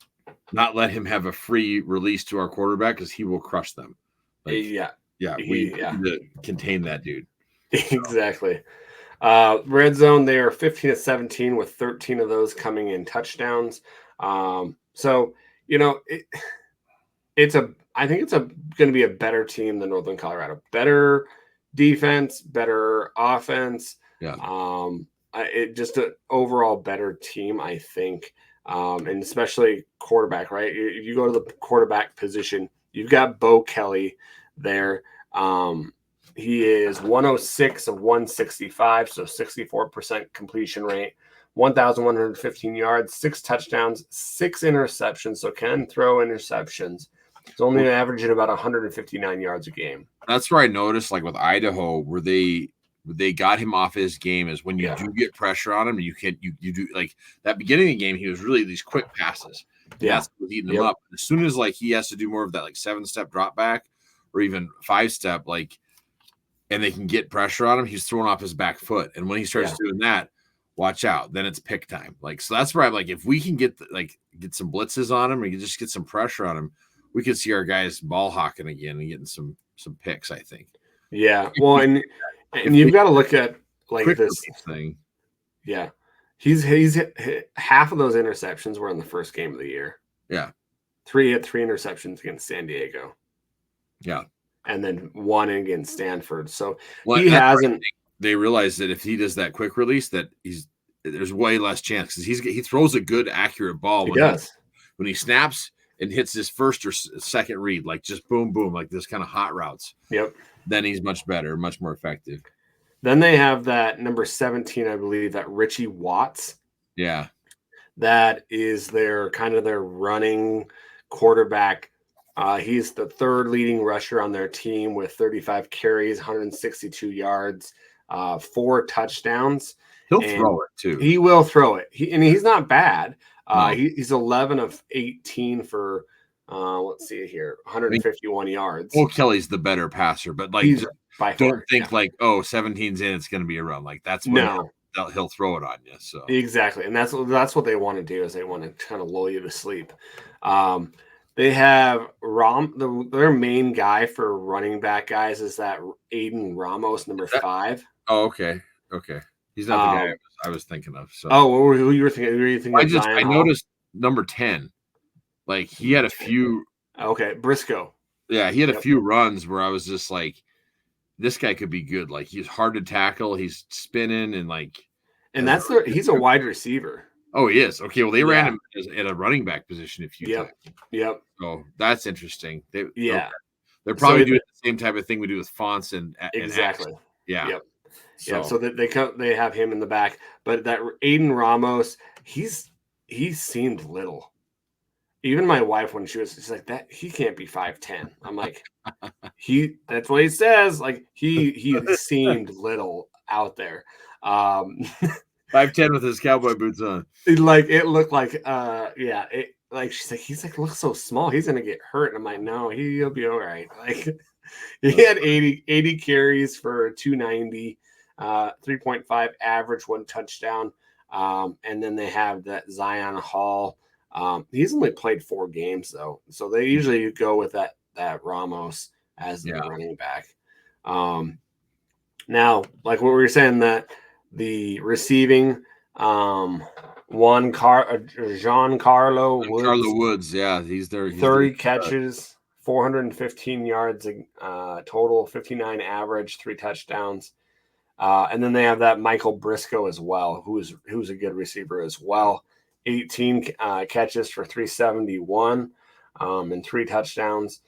not let him have a free release to our quarterback, because he will crush them. Like, we need to contain that dude. Exactly. Red zone, they are 15-17 with 13 of those coming in touchdowns. So, I think it's going to be a better team than Northern Colorado. Better defense, better offense. Yeah. Just an overall better team, I think. And especially quarterback, right? If you go to the quarterback position, you've got Bo Kelly there. He is 106 of 165, so 64% completion rate, 1,115 yards, 6 touchdowns, 6 interceptions, so can throw interceptions. He's only averaging about 159 yards a game. That's where I noticed, like with Idaho, where they got him off his game is when you do get pressure on him, you do like that beginning of the game, he was really these quick passes. That's what's eating him up. As soon as like he has to do more of that like 7-step drop back or even 5-step, like, and they can get pressure on him, he's throwing off his back foot. And when he starts doing that, watch out. Then it's pick time. Like, so that's where I'm like, if we can get some blitzes on him, or you can just get some pressure on him, we could see our guys ball hawking again and getting some picks, I think. Yeah. Well, and you've got to look at like this thing. Yeah. He's half of those interceptions were in the first game of the year. Yeah. 3 interceptions against San Diego. Yeah. And then 1 against Stanford. So he hasn't. They realize that if he does that quick release, that there's way less chance because he throws a good, accurate ball. When he snaps and hits his first or second read, like just boom, boom, like this kind of hot routes. Yep. Then he's much better, much more effective. Then they have that number 17, I believe, that Richie Watts. Yeah. That is their running quarterback. He's the 3rd leading rusher on their team with 35 carries, 162 yards, 4 touchdowns. He'll throw it too. He will throw it. He's not bad. He's 11 of 18 for let's see here, 151 yards. Well, Kelly's the better passer, but like don't think like 17's in, it's going to be a run. Like that's when he'll throw it on you. So exactly, and that's what they want to do is they want to kind of lull you to sleep. They have their main guy for running back guys is that Aiden Ramos, number 5. Oh, okay. He's not the guy I was thinking of. So who you were thinking? Were you thinking? I noticed number 10. Like he had a few. Okay, Briscoe. Yeah, he had a few runs where I was just like, this guy could be good. Like he's hard to tackle. He's spinning and like. And he's a wide receiver. Oh, he is. Okay, well they ran him at a running back position a few times. Yep. So that's interesting. They're doing probably the same type of thing we do with Fonts and exactly. And yeah. Yep. So they have him in the back, but that Aiden Ramos, he seemed little. Even my wife, when she's like that, he can't be 5'10". I'm like, that's what he says. Like he seemed little out there. 5'10" with his cowboy boots on. Like it looked like she's like, he's like looks so small, he's gonna get hurt. And I'm like, no, he'll be all right. Like he had 80 carries for 290, 3.5 average, 1 touchdown. And then they have that Zion Hall. He's only played 4 games though, so they usually go with that Ramos as the running back. Now, like what we were saying, that the receiving, Giancarlo Woods, he's there. 30 catches, 415 yards total, 59 average, 3 touchdowns. And then they have that Michael Briscoe as well, who's a good receiver as well. 18 catches for 371 and 3 touchdowns.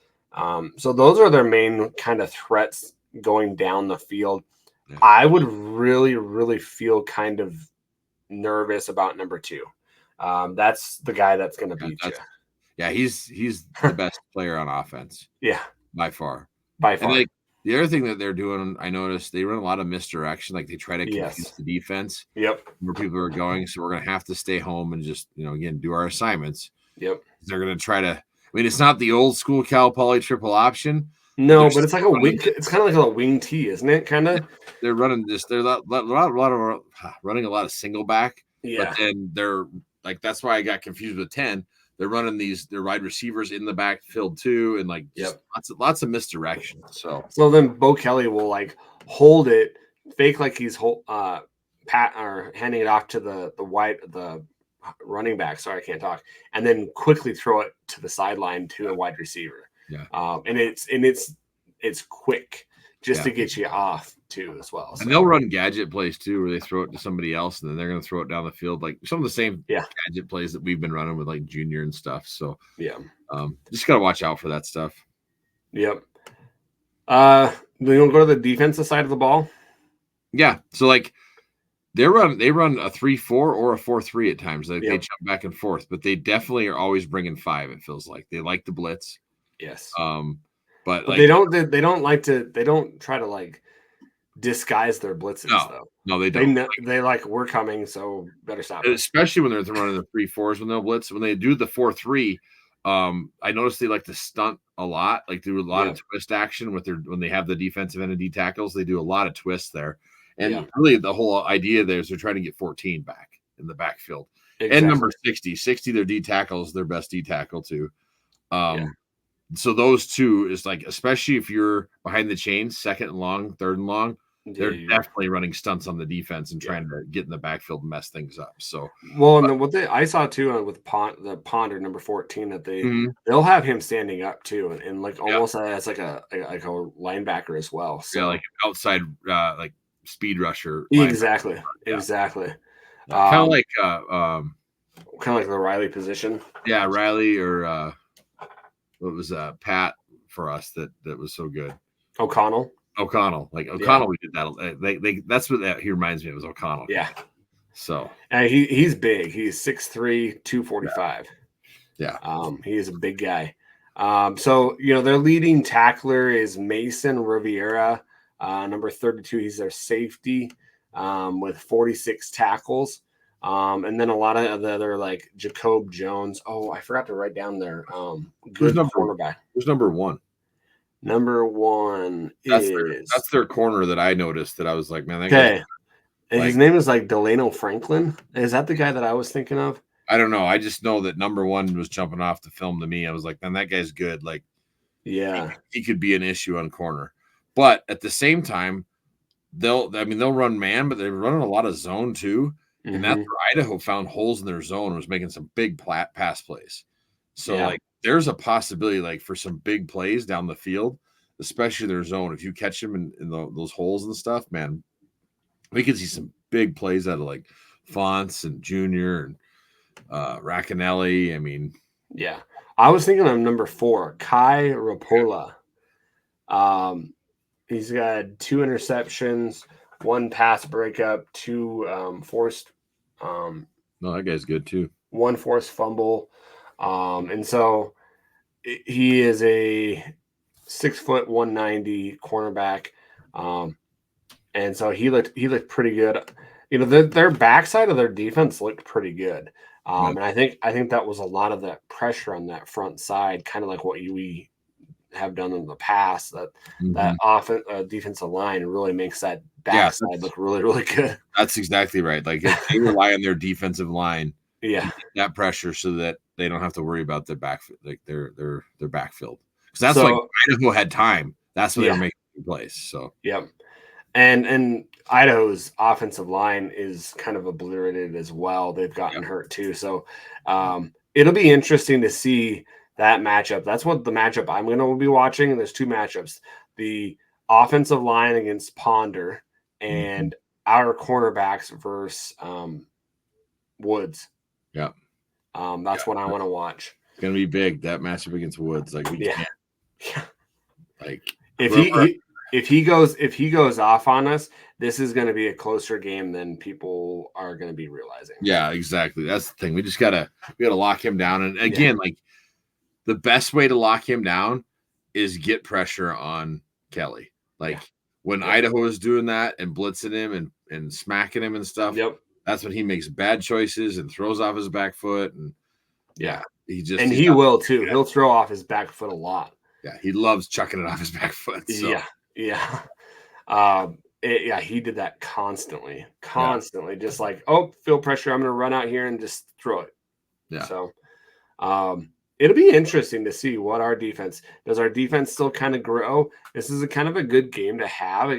So those are their main kind of threats going down the field. Yeah. I would really, really feel kind of nervous about number 2. That's the guy that's going to beat you. Yeah, he's the best player on offense. Yeah, by far. And the other thing that they're doing, I noticed they run a lot of misdirection. Like they try to confuse the defense. Yep. Where people are going. So we're going to have to stay home and just, again, do our assignments. Yep. They're going to try to, it's not the old school Cal Poly triple option. No, but it's like a wing. It's kind of like a wing T, isn't it? Kind of. They're running this. They're running a lot of single back. Yeah. But then they're like, that's why I got confused with 10. They're running their wide receivers in the backfield too, and like lots of misdirection. So then Bo Kelly will like hold it, fake like he's handing it off to the running back. Sorry, I can't talk, and then quickly throw it to the sideline to a wide receiver. Yeah. And it's quick just to get you off too as well. So. And they'll run gadget plays too, where they throw it to somebody else and then they're going to throw it down the field. Like some of the same gadget plays that we've been running with like Junior and stuff. So just got to watch out for that stuff. Yep. Then you'll go to the defensive side of the ball. Yeah. So like they run a 3-4 or a 4-3 at times. They jump back and forth, but they definitely are always bringing 5. It feels like they like the blitz. Yes. But But like they don't try to like disguise their blitzes though. no, they They don't. know they like we're coming, so better stop us. Especially when they're running the 3-4s when they'll blitz. When they do the 4-3, I noticed they like to stunt a lot, like do a lot of twist action with their when they have the defensive end of D tackles. They do a lot of twists there, and really the whole idea there is they're trying to get 14 back in the backfield. Exactly. And number 60, their D tackle is their best D tackle too. So those two is like, especially if you're behind the chains, second and long, third and long, they're definitely running stunts on the defense and trying to get in the backfield and mess things up. So, well, and what I saw too with the Ponder number 14 that they'll have him standing up too, and like almost as like a linebacker as well. So like an outside like speed rusher. Exactly. Kind of like the Riley position. Yeah, Riley or what was Pat for us that was so good. O'Connell. Like O'Connell, we did that. That's what he reminds me of, was O'Connell. Yeah. So and he's big. He's 6'3", 245. Yeah. He is a big guy. So their leading tackler is Mason Riviera, number 32. He's their safety, with 46 tackles. And then a lot of the other like Jacob Jones. Oh, I forgot to write down their good cornerback. Who's number 1? Number 1 that's their corner that I noticed that I was like, man, that okay. And his name is like Delano Franklin. Is that the guy that I was thinking of? I don't know. I just know that number 1 was jumping off the film to me. I was like, man, that guy's good. Like, yeah, he could be an issue on corner. But at the same time, they'll run man, but they're running a lot of zone too. And that's where Idaho found holes in their zone and was making some big pass plays. So like there's a possibility like for some big plays down the field, especially their zone. If you catch them in those holes and stuff, man, we could see some big plays out of like Fonts and Junior and Racanelli. I mean, yeah. I was thinking of number 4, Kai Rapola. He's got 2 interceptions, 1 pass breakup, 2 forced. No, that guy's good too. 1 forced fumble. And so he is a 6 foot 190 cornerback. And so he looked pretty good. Their backside of their defense looked pretty good. And I think that was a lot of that pressure on that front side, kind of like what we have done in the past. That defensive line really makes that backside look really, really good. That's exactly right. Like they rely on their defensive line, that pressure, so that they don't have to worry about their backfield, like their backfield. Because that's like Idaho had time. That's what they were making plays. So and Idaho's offensive line is kind of obliterated as well. They've gotten hurt too. So it'll be interesting to see that matchup. That's what the matchup I'm going to be watching. And there's 2 matchups: the offensive line against Ponder and our cornerbacks versus Woods. Yeah. That's what I want to watch. It's going to be big, that matchup against Woods. Like we can't. Like if he goes off on us, this is going to be a closer game than people are going to be realizing. Yeah, exactly. That's the thing. We gotta lock him down. And again, like the best way to lock him down is get pressure on Kelly. Like when Idaho is doing that and blitzing him and smacking him and stuff. That's when he makes bad choices and throws off his back foot. And he will too. He'll throw off his back foot a lot. Yeah, he loves chucking it off his back foot. So. He did that constantly. Just like, feel pressure, I'm going to run out here and just throw it. So it'll be interesting to see what our defense does. Our defense still kind of grow. This is a kind of a good game to have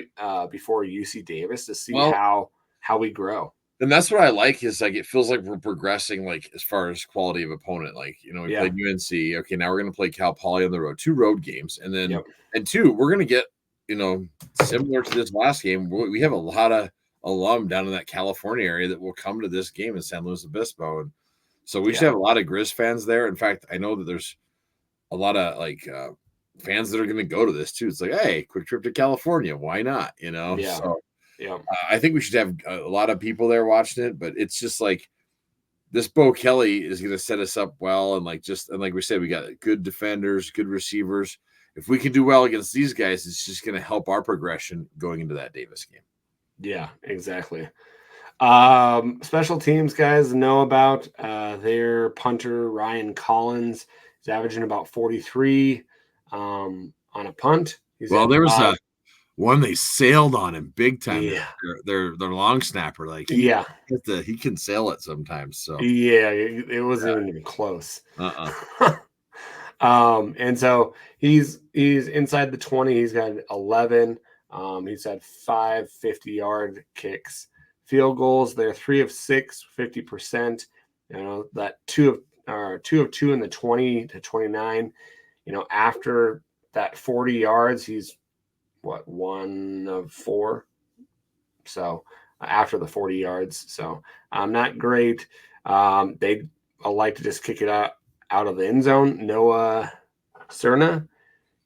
before UC Davis to see how we grow. And that's what I like, is like it feels like we're progressing, like as far as quality of opponent. Like, we played UNC. Okay, now we're going to play Cal Poly on the road, 2 road games, and then and 2 we're going to get similar to this last game. We have a lot of alum down in that California area that will come to this game in San Luis Obispo, and so we should have a lot of Griz fans there. In fact, I know that there's a lot of like fans that are going to go to this too. It's like, hey, quick trip to California, why not? So I think we should have a lot of people there watching it, but it's just like this Bo Kelly is going to set us up well. And like we said, we got good defenders, good receivers. If we can do well against these guys, it's just going to help our progression going into that Davis game. Yeah, exactly. Special teams guys know about their punter Ryan Collins is averaging about 43 on a punt. There was one they sailed on him big time. Yeah, their long snapper, like he can sail it sometimes. So yeah, it wasn't even close. Uh-uh. And so he's inside the 20. He's got 11. He's had 5 50-yard kicks. Field goals, they're 3 of 6, 50%. You know, that 2 of 2 in the 20 to 29. You know, after that 40 yards, he's 1 of 4. So after the 40 yards, so not great. They like to just kick it out of the end zone. Noah Cerna,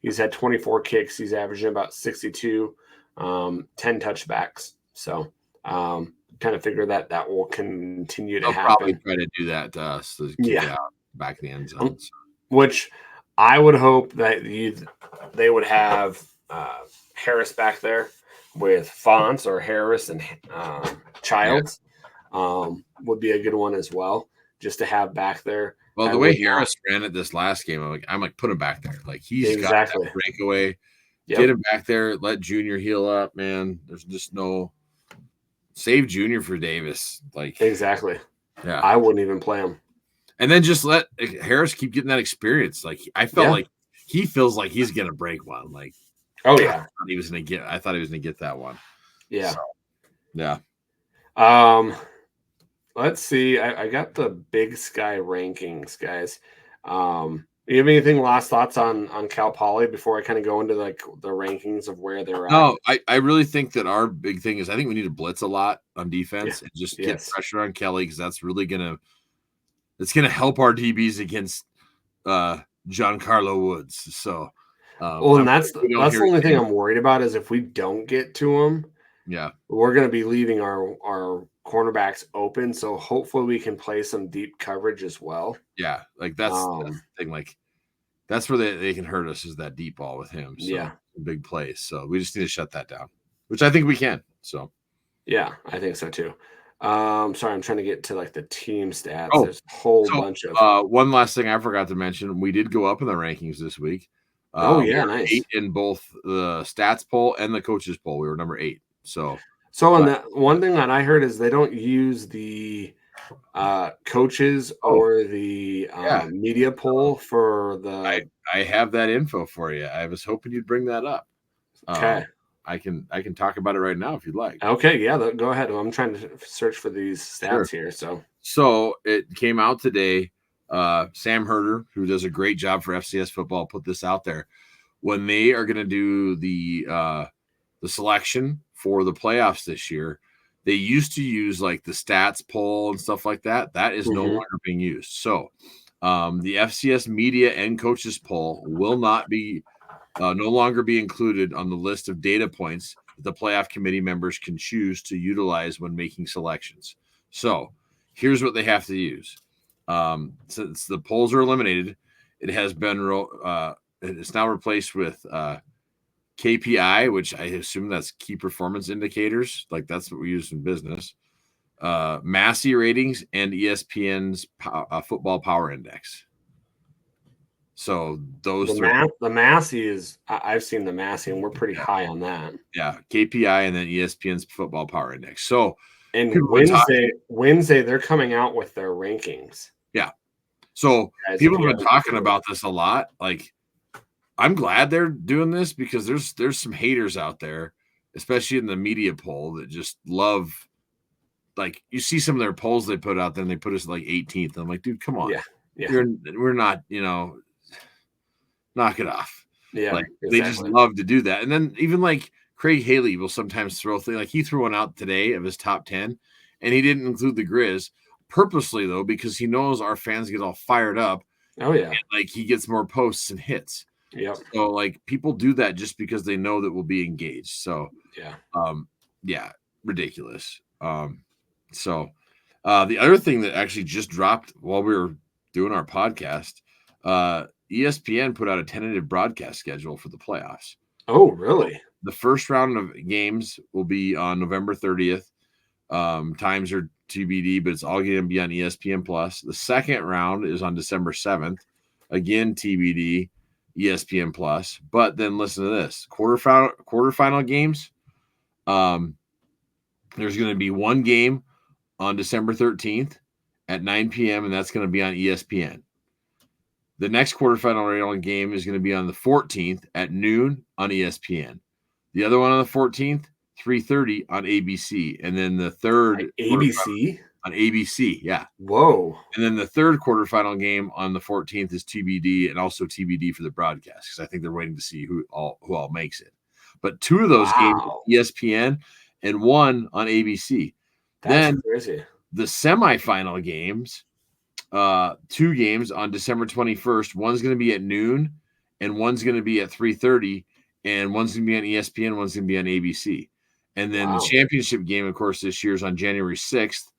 he's had 24 kicks. He's averaging about 62, 10 touchbacks. So kind of figure that will continue to happen. Probably try to do that to us to kick it out back in the end zone. Which I would hope that they would have Harris back there with Fonts or Harris and Childs would be a good one as well, just to have back there. Well, the way Harris ran it this last game, I'm like, put him back there. Like he's got that breakaway. Yep. Get him back there. Let Junior heal up, man. There's just no save Junior for Davis. Like exactly. Yeah, I wouldn't even play him. And then just let Harris keep getting that experience. Like I felt like he feels like he's gonna break one. Like oh yeah, I thought he was gonna get that one. Yeah. So, yeah. Let's see. I got the Big Sky rankings, guys. You have anything last thoughts on Cal Poly before I kind of go into like the rankings of where they're at? No, I really think that our big thing is I think we need to blitz a lot on defense and just get pressure on Kelly because that's really gonna help our DBs against Giancarlo Woods. So and that's the only thing I'm worried about is if we don't get to him, we're gonna be leaving our cornerbacks open. So hopefully we can play some deep coverage as well. Yeah, like that's the thing. Like that's where they can hurt us is that deep ball with him. So big plays. So we just need to shut that down, which I think we can. So yeah, I think so too. Sorry, I'm trying to get to like the team stats. There's a whole bunch of one last thing I forgot to mention. We did go up in the rankings this week. Nice. 8 in both the stats poll and the coaches poll. We were number 8. So on that one thing that I heard is they don't use the coaches or the media poll for the. I have that info for you. I was hoping you'd bring that up. Okay. I can talk about it right now if you'd like. Okay, yeah, go ahead. I'm trying to search for these stats here. So it came out today. Sam Herder, who does a great job for FCS football, put this out there. When they are going to do the selection for the playoffs this year, they used to use like the stats poll and stuff like that. That is no longer being used. So the FCS media and coaches poll will not be no longer be included on the list of data points that the playoff committee members can choose to utilize when making selections. So here's what they have to use. Since the polls are eliminated, it has been it's now replaced with KPI, which I assume that's key performance indicators. Like that's what we use in business. Massey ratings and ESPN's football power index. So those the Massey is I've seen the Massey and we're pretty high on that. Yeah, KPI and then ESPN's football power index. So and Wednesday they're coming out with their rankings. Yeah. So people have been talking about this a lot. Like I'm glad they're doing this because there's some haters out there, especially in the media poll that just love like you see some of their polls they put out there and they put us like 18th. I'm like, dude, come on. Yeah. We're not, knock it off. Yeah. Like they just love to do that. And then even like Craig Haley will sometimes throw things like he threw one out today of his top 10 and he didn't include the Griz purposely though, because he knows our fans get all fired up. Oh yeah. And, like he gets more posts and hits. Yeah. So like people do that just because they know that we'll be engaged. So yeah. Ridiculous. So The other thing that actually just dropped while we were doing our podcast, ESPN put out a tentative broadcast schedule for the playoffs. Oh, really? The first round of games will be on November 30th. Times are TBD, but it's all going to be on ESPN Plus. The second round is on December 7th. Again, TBD, ESPN Plus. But then listen to this: quarterfinal games. There's going to be one game on December 13th at 9 p.m., and that's going to be on ESPN. The next quarterfinal game is going to be on the 14th at noon on ESPN. The other one on the 14th, 3:30 on ABC. And then the third ABC? On ABC, yeah. Whoa. And then the third quarterfinal game on the 14th is TBD, and also TBD for the broadcast, because I think they're waiting to see who all makes it. But two of those games are ESPN and one on ABC. That's crazy. The semifinal games, 2 games on December 21st. One's going to be at noon, and one's going to be at 3:30, and one's going to be on ESPN, one's going to be on ABC. And then the championship game, of course, this year is on January 6th,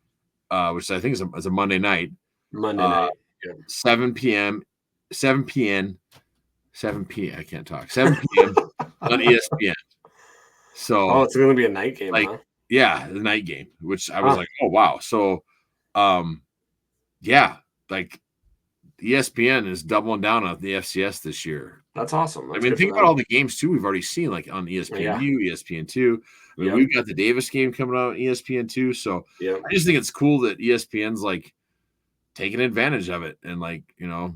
which I think is a Monday night. Monday night. Yeah. 7 p.m. I can't talk. 7 p.m. on ESPN. So it's going to be a night game, huh? Yeah, the night game, which I was like, oh, wow. So, yeah, like ESPN is doubling down on the FCS this year. That's awesome. I mean, think about all the games, too, we've already seen, like on ESPNU, ESPN2. I mean, we've got the Davis game coming out on ESPN2. So I just think it's cool that ESPN's like taking advantage of it and like, you know,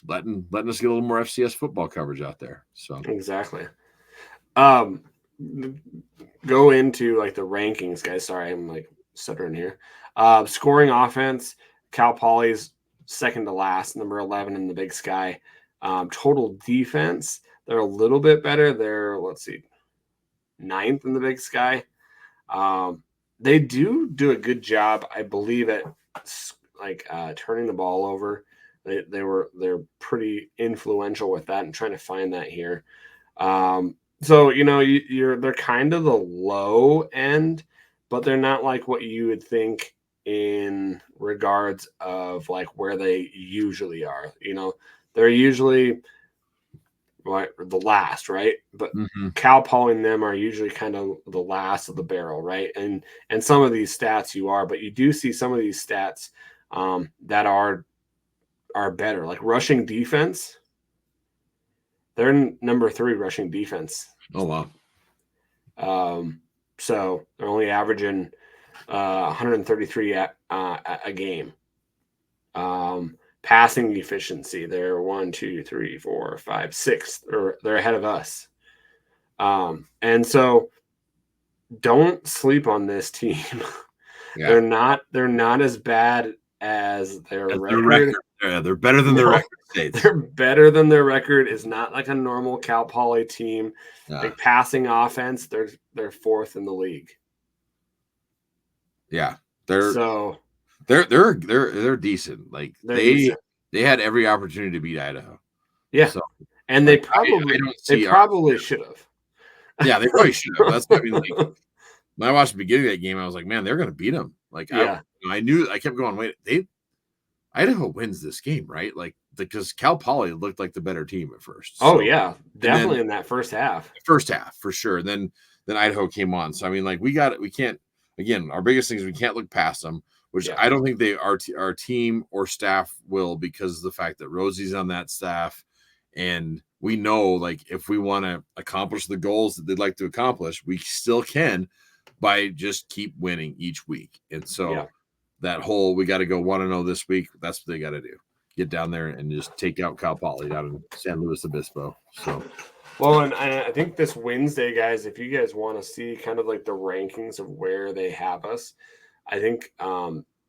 letting us get a little more FCS football coverage out there. So exactly. Go into like the rankings, guys. Sorry, I'm like stuttering here. Scoring offense, Cal Poly's second to last, number 11 in the Big Sky. Total defense, they're a little bit better. They're, let's see, 9th in the Big Sky. They do a good job, I believe, at like turning the ball over. They're pretty influential with that, and trying to find that here. So, you know, they're kind of the low end, but they're not like what you would think in regards of like where they usually are. You know, they're usually like the last, right? But Cal Poly and them are usually kind of the last of the barrel, right? And some of these stats you are, but you do see some of these stats that are better, like rushing defense. They're number 3 rushing defense. Oh, wow. So they're only averaging 133 a game. Passing efficiency, they're 1, 2, 3, 4, 5, 6, or they're ahead of us. And so don't sleep on this team. They're not as bad as their record. Yeah, they're better than their record states. They're better than their record. Is not like a normal Cal Poly team. Like passing offense, they're 4th in the league. Yeah, they're decent. Like they had every opportunity to beat Idaho. Yeah, so, and they probably should have. Yeah, they probably should have. That's what I mean. Like, when I watched the beginning of that game, I was like, man, they're going to beat them. Like, I kept going, wait, Idaho wins this game, right? Like, because Cal Poly looked like the better team at first. So, definitely in that first half. First half, for sure. Then Idaho came on. So, I mean, like, we can't, again, our biggest thing is we can't look past them, which I don't think our team or staff will, because of the fact that Rosie's on that staff. And we know, like, if we want to accomplish the goals that they'd like to accomplish, we still can by just keep winning each week. And so that whole, we got to go 1-0 this week. That's what they got to do. Get down there and just take out Cal Poly down in San Luis Obispo. So, well, and I think this Wednesday, guys, if you guys want to see kind of like the rankings of where they have us, I think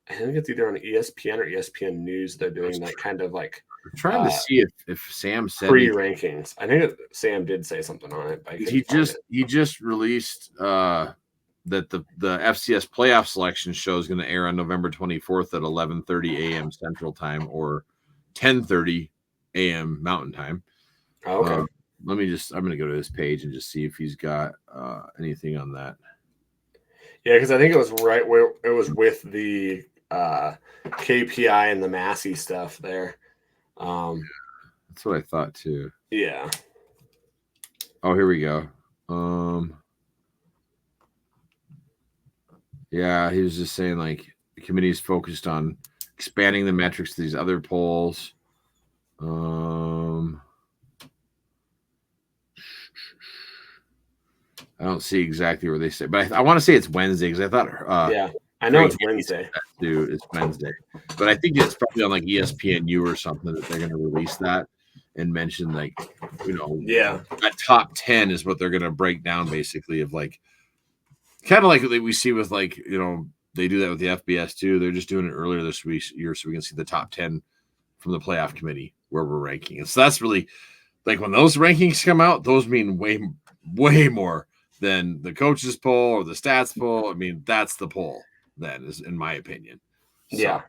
it's either on ESPN or ESPN News. They're doing that kind of like. I'm trying to see if Sam said pre-rankings. I think Sam did say something on it. But he just released that the FCS playoff selection show is going to air on November 24th at 11:30 a.m. Central Time or 10:30 a.m. Mountain Time. Okay. I'm going to go to his page and just see if he's got anything on that. Yeah, because I think it was right where it was with the KPI and the Massey stuff there. That's what I thought too. Yeah. Oh, here we go. Yeah, he was just saying like the committee is focused on expanding the metrics to these other polls. I don't see exactly where they say, but I want to say it's Wednesday because I thought. Yeah, I know it's Wednesday. It's Wednesday, but I think it's probably on like ESPNU or something that they're going to release that and mention like, Yeah, that top 10 is what they're going to break down basically of like, kind of like what we see with like, they do that with the FBS too. They're just doing it earlier this year so we can see the top 10 from the playoff committee where we're ranking. And so that's really like when those rankings come out, those mean way more than the coaches poll or the stats poll. I mean, that's the poll then, is in my opinion. So, yeah.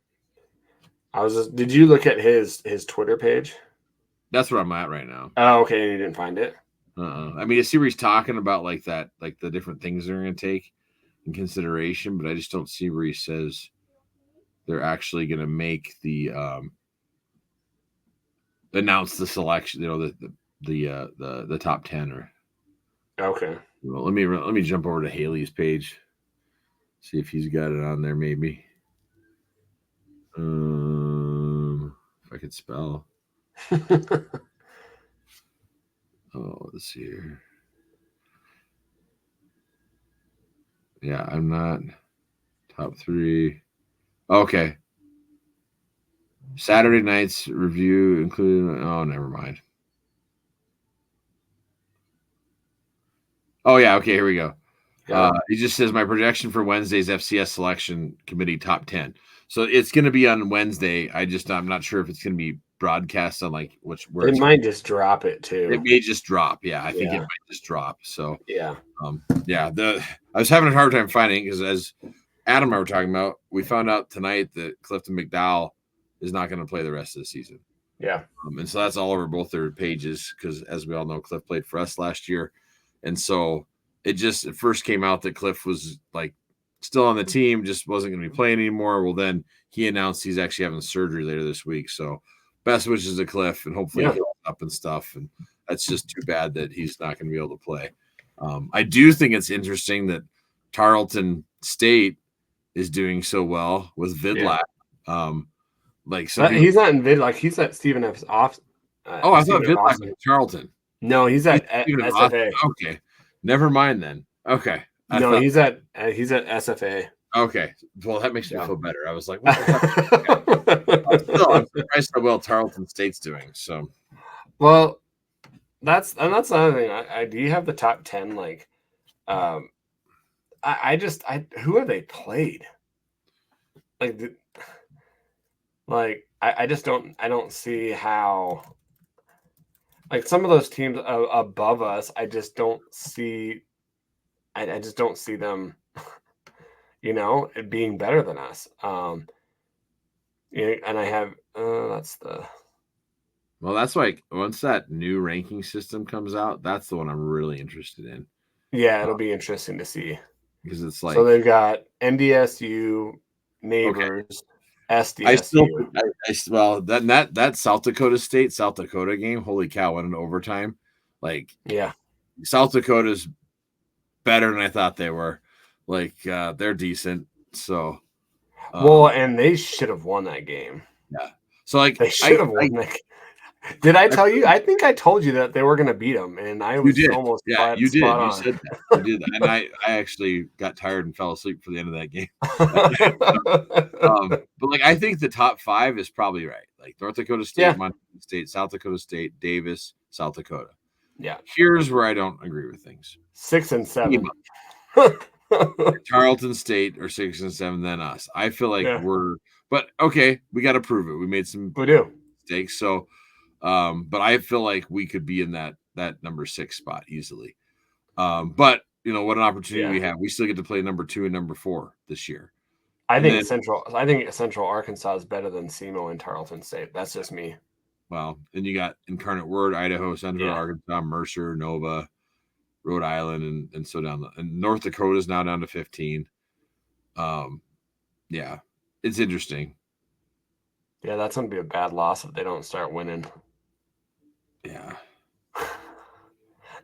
Did you look at his Twitter page? That's where I'm at right now. Oh, okay. And you didn't find it? I mean, I see where he's talking about like that, like the different things they're going to take in consideration, but I just don't see where he says they're actually going to make the announce the selection, the top 10 or. Okay. Well, let me jump over to Haley's page, see if he's got it on there. Maybe. If I could spell. Oh, let's see here. Yeah, I'm not top 3. Okay. Saturday night's review including. Oh, never mind. Oh yeah, okay, here we go. He just says my projection for Wednesday's FCS selection committee top 10. So it's going to be on Wednesday. I'm not sure if it's going to be broadcast on like where it might just drop it too. It may just drop. Yeah, I think it might just drop. So yeah, I was having a hard time finding because as Adam and I were talking about, we found out tonight that Clifton McDowell is not going to play the rest of the season. Yeah, and so that's all over both their pages because as we all know, Cliff played for us last year. And so it first came out that Cliff was like still on the team, just wasn't going to be playing anymore. Well, then he announced he's actually having surgery later this week. So best wishes to Cliff and hopefully he'll up and stuff. And that's just too bad that he's not going to be able to play. I do think it's interesting that Tarleton State is doing so well with Vidlac. He's not in Vidlac. He's at Stephen F's off. I thought Vidlac was Tarleton. No, he's at SFA. Okay, never mind then. Okay, he's at SFA. Okay, well that makes me feel better. I was like, what the I'm surprised how well Tarleton State's doing. So, well, that's another thing. Do you have the top 10? Like, who have they played? I just don't. I don't see how. Like some of those teams above us, I just don't see. I just don't see them, being better than us. And I have that's the. Well, that's like once that new ranking system comes out, that's the one I'm really interested in. Yeah, it'll be interesting to see because it's like so they've got NDSU, Neighbors. SDSU. That South Dakota game, holy cow, went in overtime. Like, yeah, South Dakota's better than I thought they were. Like, they're decent. So, and they should have won that game. Yeah. So, like, they should have won that game. Did I tell you? I think I told you that they were going to beat them, and I was almost you did. You said that. You did, and I actually got tired and fell asleep for the end of that game. But like, I think the top 5 is probably right. Like North Dakota State, Montana State, South Dakota State, Davis, South Dakota. Yeah. Here's where I don't agree with things. 6 and 7. Tarleton State are 6 and 7, then us. I feel like but okay, we got to prove it. We made some mistakes, so. But I feel like we could be in that number 6 spot easily. But what an opportunity we have. We still get to play number 2 and number 4 this year. I think Central Arkansas is better than SEMO and Tarleton State. That's just me. Well, and you got Incarnate Word, Idaho, Central Arkansas, Mercer, Nova, Rhode Island, and so down. And North Dakota is now down to 15. Yeah, it's interesting. Yeah, that's going to be a bad loss if they don't start winning. Yeah.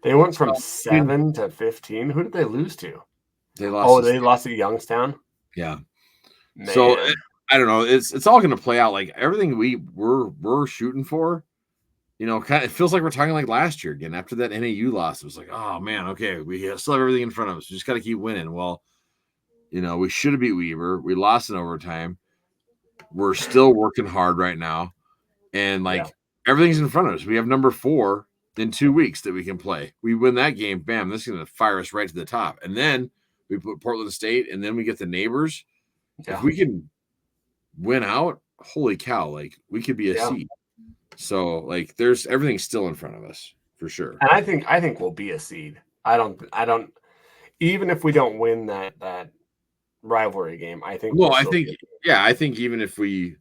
They went from So, I mean, 7 to 15. Who did they lose to? they lost. Oh, they lost to Youngstown. Yeah. So Man, I don't know. It's all going to play out like everything we're shooting for. Kind of it feels like we're talking like last year again. After that NAU loss, it was like, oh man, okay, we still have everything in front of us. We just got to keep winning. Well, we should have beat Weaver. We lost in overtime. We're still working hard right now, and yeah, like everything's in front of us. We have number 4 in 2 weeks that we can play. We win that game, bam, this is going to fire us right to the top. And then we put Portland State, and then we get the neighbors. If yeah, we can win out, holy cow, like we could be a yeah. seed. So like there's everything's still in front of us for sure. And I think we'll be a seed. I don't. Even if we don't win that rivalry game, I think Well, we'll I still think be. yeah, I think even if we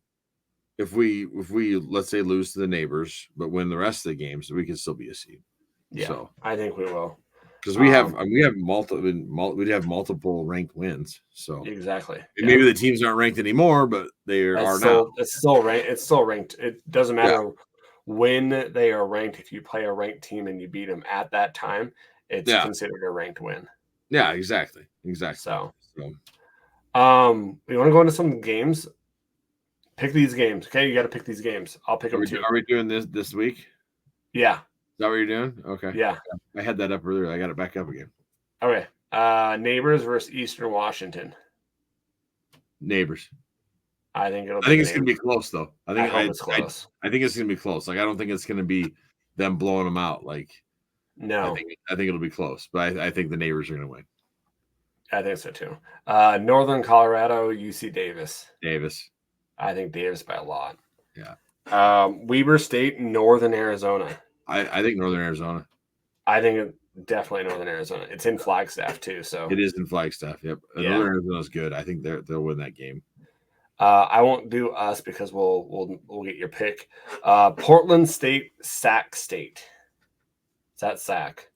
let's say lose to the neighbors but win the rest of the games, we can still be a seed. Yeah, So I think we will. because we have we'd have multiple ranked wins. So Exactly. and Yeah. maybe the teams aren't ranked anymore, but they are now. It's still ranked. It's still ranked. It doesn't Yeah, matter when they are ranked. If you play a ranked team and you beat them at that time, it's yeah, considered a ranked win. yeah, exactly. So, So we want to go into some games. Pick these games. Okay, you got to pick these games. I'll pick them too. are we doing this week? Is Yeah. that what you're doing? Okay. Yeah. I had that up earlier. I got it back up again. Okay. Neighbors versus Eastern Washington. Neighbors. I think it'll. I think it's going to be close, though. I hope it's close. I think it's going to be close. Like I don't think it's going to be them blowing them out. Like No, I think it'll be close, but I think the neighbors are going to win. I think so too. Northern Colorado, UC Davis. Davis. I think Davis by a lot. Yeah. Weber State, Northern Arizona. I think Northern Arizona. I think definitely Northern Arizona. It's in Flagstaff too, so It is in Flagstaff. Yep. Yeah. Northern Arizona's good. I think they'll win that game. I won't do us because we'll get your pick. Portland State, Sac State. Is that Sac?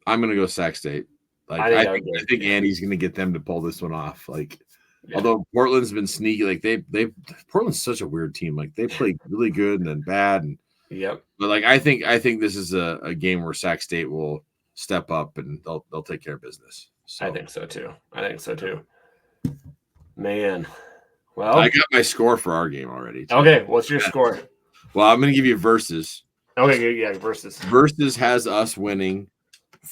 I'm going to go Sac State. Like I think Andy's going to get them to pull this one off. Like, Yeah. although Portland's been sneaky, like Portland's such a weird team. Like they play really good and then bad, and Yep. but like I think this is a game where Sac State will step up and they'll take care of business. So I think so too. Man. Well, I got my score for our game already. Too. Okay, what's your score? Well, I'm going to give you versus. Okay, yeah, versus. Versus has us winning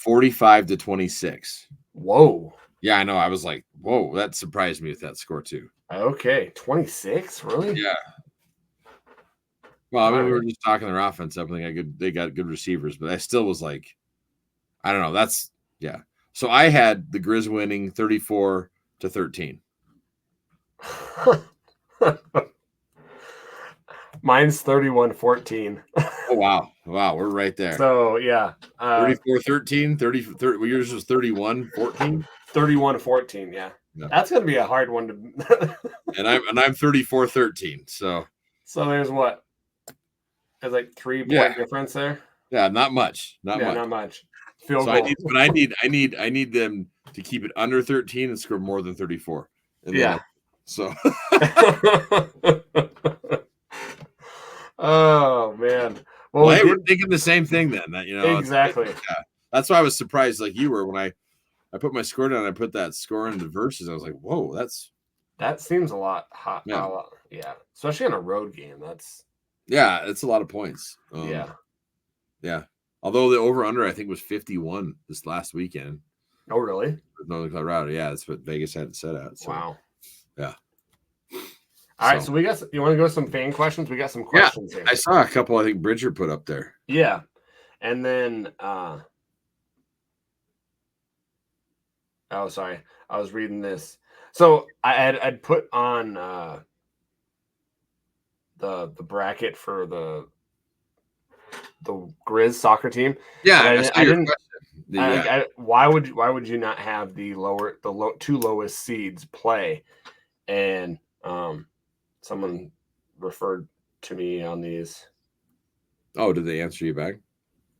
45-26. Whoa. Yeah, I know. I was like, whoa, that surprised me with that score too. Okay, 26, really? Yeah. Well, I mean, we were just talking their offense up, and they got good receivers, but I still was like, I don't know. That's yeah. So I had the Griz winning 34-13. Mine's 31-14. Oh wow, we're right there. So yeah, 34-13, 30. Yours was 31-14. 31-14. Yeah, that's gonna be a hard one to. and I'm 34-13. So there's what? There's like 3-point difference there. Yeah, not much. Not much. Field goal. I need them to keep it under 13 and score more than 34. Yeah. So. Oh man. Well, hey, we're thinking the same thing then. Exactly. That's why I was surprised, like you were, when I put my score down. I put that score into versus. I was like, whoa, that seems a lot hot. Yeah. Yeah, especially in a road game. It's a lot of points. Yeah. Although the over under I think was 51 this last weekend. Oh really? With Northern Colorado. Yeah, that's what Vegas had it set at. So. Wow. Yeah. All right, so we got. You want to go with some fan questions? We got some questions here. I saw a couple. I think Bridger put up there. Yeah, and then sorry, I was reading this. So I'd put on the bracket for the Griz soccer team. Yeah, I didn't. Why would you not have the two lowest seeds play? And someone referred to me on these. Oh, did they answer you back?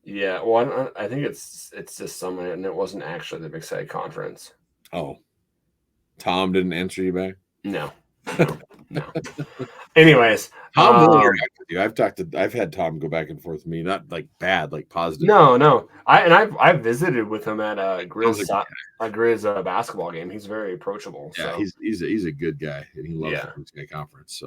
Yeah, well, I think it's just someone, and it wasn't actually the Big Sky Conference. Oh, Tom didn't answer you back? No. No. Anyways, Tom will interact with you. I've had Tom go back and forth with me, not like bad, like positive. No. I've visited with him at a Griz basketball game. He's very approachable. Yeah, so. he's a good guy, and he loves the Blue Sky Conference.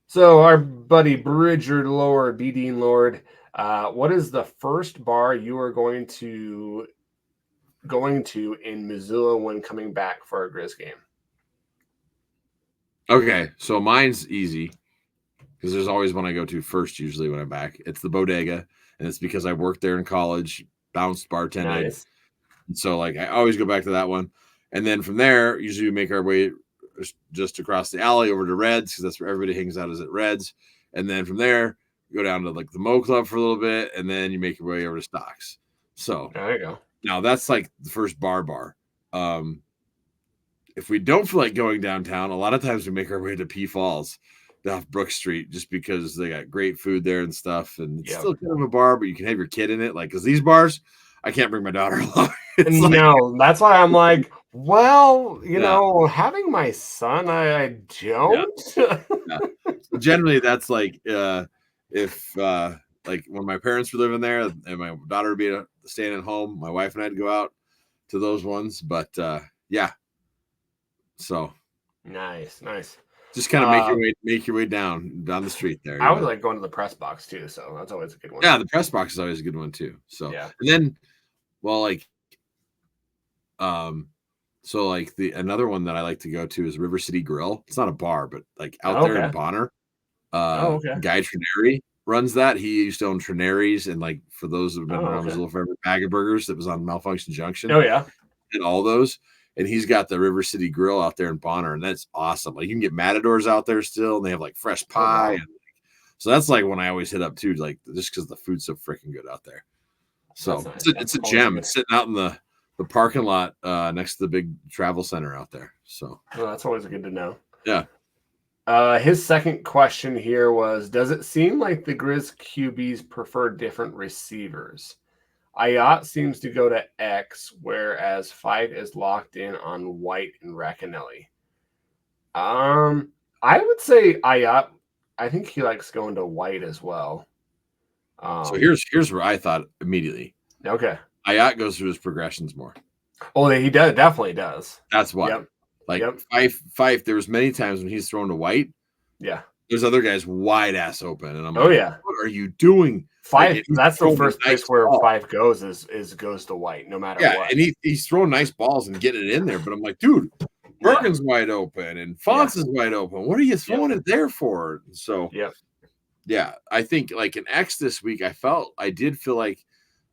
So our buddy Bridger Lord, B. Dean Lord, what is the first bar you are going to in Missoula when coming back for a Griz game? Okay, so mine's easy because there's always one I go to first usually when I'm back. It's the Bodega, and it's because I worked there in college, bounced bartended. Nice. And so like I always go back to that one. And then from there, usually we make our way just across the alley over to Reds because that's where everybody hangs out is at Reds. And then from there, you go down to like the Mo Club for a little bit, and then you make your way over to Stocks. So there you go. Now that's like the first bar. If we don't feel like going downtown, a lot of times we make our way to P Falls off Brook Street just because they got great food there and stuff. And it's still kind of a bar, but you can have your kid in it. Like, because these bars, I can't bring my daughter along. No, that's why I'm like, well, you know, having my son, I don't. Yeah. Generally, that's like if like when my parents were living there and my daughter would be staying at home, my wife and I'd go out to those ones. But yeah. So nice. Just kind of make your way down the street there. I would like going to the press box too, so that's always a good one. Yeah, the press box is always a good one too. So yeah, and then so like another one that I like to go to is River City Grill. It's not a bar, but like out there in Bonner. Guy Trineri runs that. He used to own Trineri's, and like for those that have been around his little favorite bag of burgers that was on Malfunction Junction. Oh yeah, and all those. And he's got the River City Grill out there in Bonner, and that's awesome. Like you can get matadors out there still, and they have like fresh pie. And so that's like when I always hit up too, like just because the food's so freaking good out there. So nice. It's a gem. It's sitting out in the parking lot next to the big travel center out there. So that's always good to know. Yeah. His second question here was, does it seem like the Griz QBs prefer different receivers? Ayat seems to go to X, whereas Fight is locked in on White and Racanelli. I would say Ayat. I think he likes going to White as well. So here's where I thought immediately. Okay. Ayat goes through his progressions more. Oh, he definitely does. That's why. Yep. Fife. There was many times when he's thrown to White. Yeah. There's other guys wide ass open, and I'm like, what are you doing? Fife, that's the first place where Fife goes goes to White, no matter what. Yeah, and he's throwing nice balls and getting it in there, but I'm like, dude, Bergen's wide open and Fonts is wide open. What are you throwing it there for? So yeah, I think like in X this week, I did feel like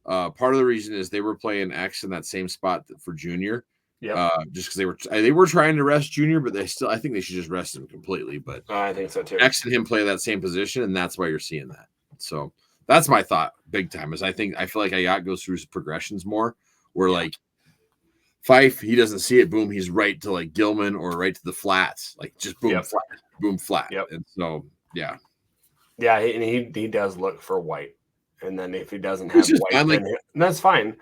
part of the reason is they were playing X in that same spot for Junior. Yeah, just because they were trying to rest Junior, but I think they should just rest him completely. But I think so too. X and him play that same position, and that's why you're seeing that. So that's my thought, big time. Is I feel like Ayat goes through his progressions more, where like Fife, he doesn't see it. Boom, he's right to like Gilman or right to the flats, like just boom flat, boom flat. Yep. And so yeah, and he does look for White, and then if he doesn't have White, then that's fine.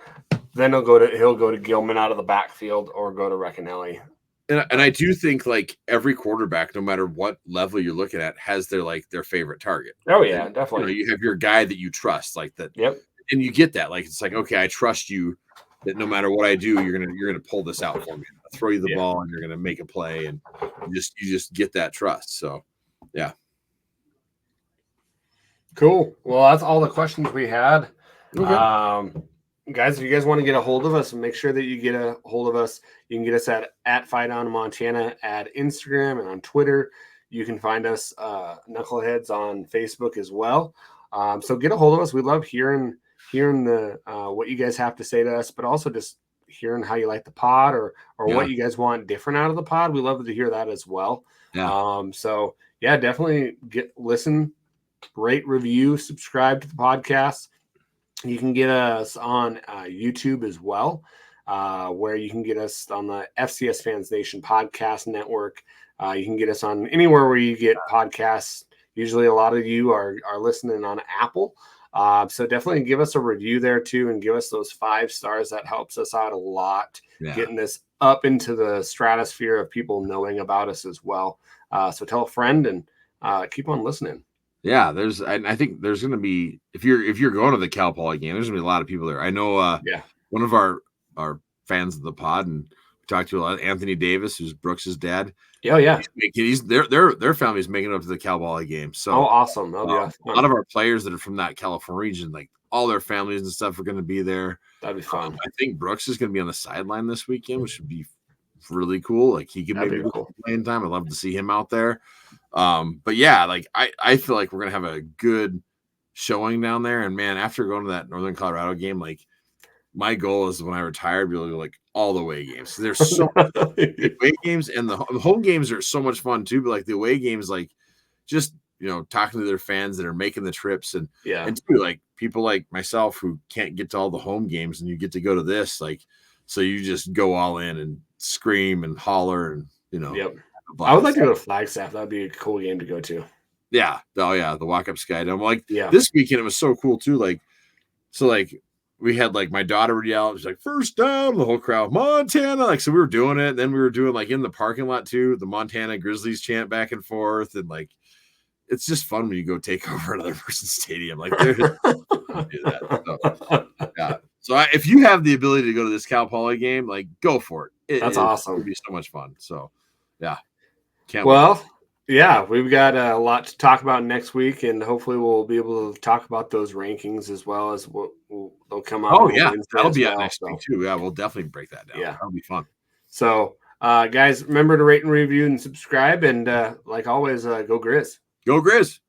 Then he'll go to Gilman out of the backfield or go to Racanelli. And I do think like every quarterback, no matter what level you're looking at, has their favorite target. Oh yeah, definitely. You have your guy that you trust, like that. Yep. And you get that, like it's like, okay, I trust you that no matter what I do, you're gonna pull this out for me. I'll throw you the ball, and you're gonna make a play, and you just get that trust. So, yeah. Cool. Well, that's all the questions we had. Okay. Guys, if you guys want to get a hold of us, make sure that you get a hold of us. You can get us at Fight On Montana at Instagram and on Twitter. You can find us Knuckleheads on Facebook as well. So get a hold of us. We love hearing the what you guys have to say to us, but also just hearing how you like the pod or what you guys want different out of the pod. We love to hear that as well. Yeah. So yeah, definitely listen, rate, review, subscribe to the podcast. You can get us on YouTube as well, where you can get us on the FCS Fans Nation Podcast Network. You can get us on anywhere where you get podcasts. Usually a lot of you are listening on Apple. So definitely give us a review there too and give us those 5 stars. That helps us out a lot getting this up into the stratosphere of people knowing about us as well. So tell a friend and keep on listening. Yeah, I think there's going to be, if you're going to the Cal Poly game, there's going to be a lot of people there. I know one of our fans of the pod, and we talked to a lot, Anthony Davis, who's Brooks's dad. Oh yeah, he's their family's making it up to the Cal Poly game. So awesome! That'll be awesome. A lot of our players that are from that California region, like all their families and stuff, are going to be there. That'd be fun. I think Brooks is going to be on the sideline this weekend, which would be really cool. Like he could maybe get playing time. I'd love to see him out there. But yeah, like I feel like we're gonna have a good showing down there. And man, after going to that Northern Colorado game, like my goal is when I retire, be able to go like all the away games. There's so many away games, and the home games are so much fun too. But like the away games, like just talking to their fans that are making the trips, and too, like people like myself who can't get to all the home games, and you get to go to this, like so you just go all in and scream and holler and Yep. I would like to go to Flagstaff. That'd be a cool game to go to. Yeah. Oh yeah. The walk up sky dome. Like this weekend, it was so cool too. Like, so like we had like my daughter would yell, it was like first down, the whole crowd, Montana. Like, so we were doing it. And then we were doing like in the parking lot too, the Montana Grizzlies chant back and forth. And like, it's just fun when you go take over another person's stadium. Like do that. So, yeah. So if you have the ability to go to this Cal Poly game, like go for it. That's awesome. It'd be so much fun. So yeah. Yeah, we've got a lot to talk about next week, and hopefully we'll be able to talk about those rankings as well as they'll come out. Oh yeah, that'll be out next week too. Yeah, we'll definitely break that down. Yeah, that'll be fun. So, guys, remember to rate and review and subscribe, and like always, go Griz. Go Griz.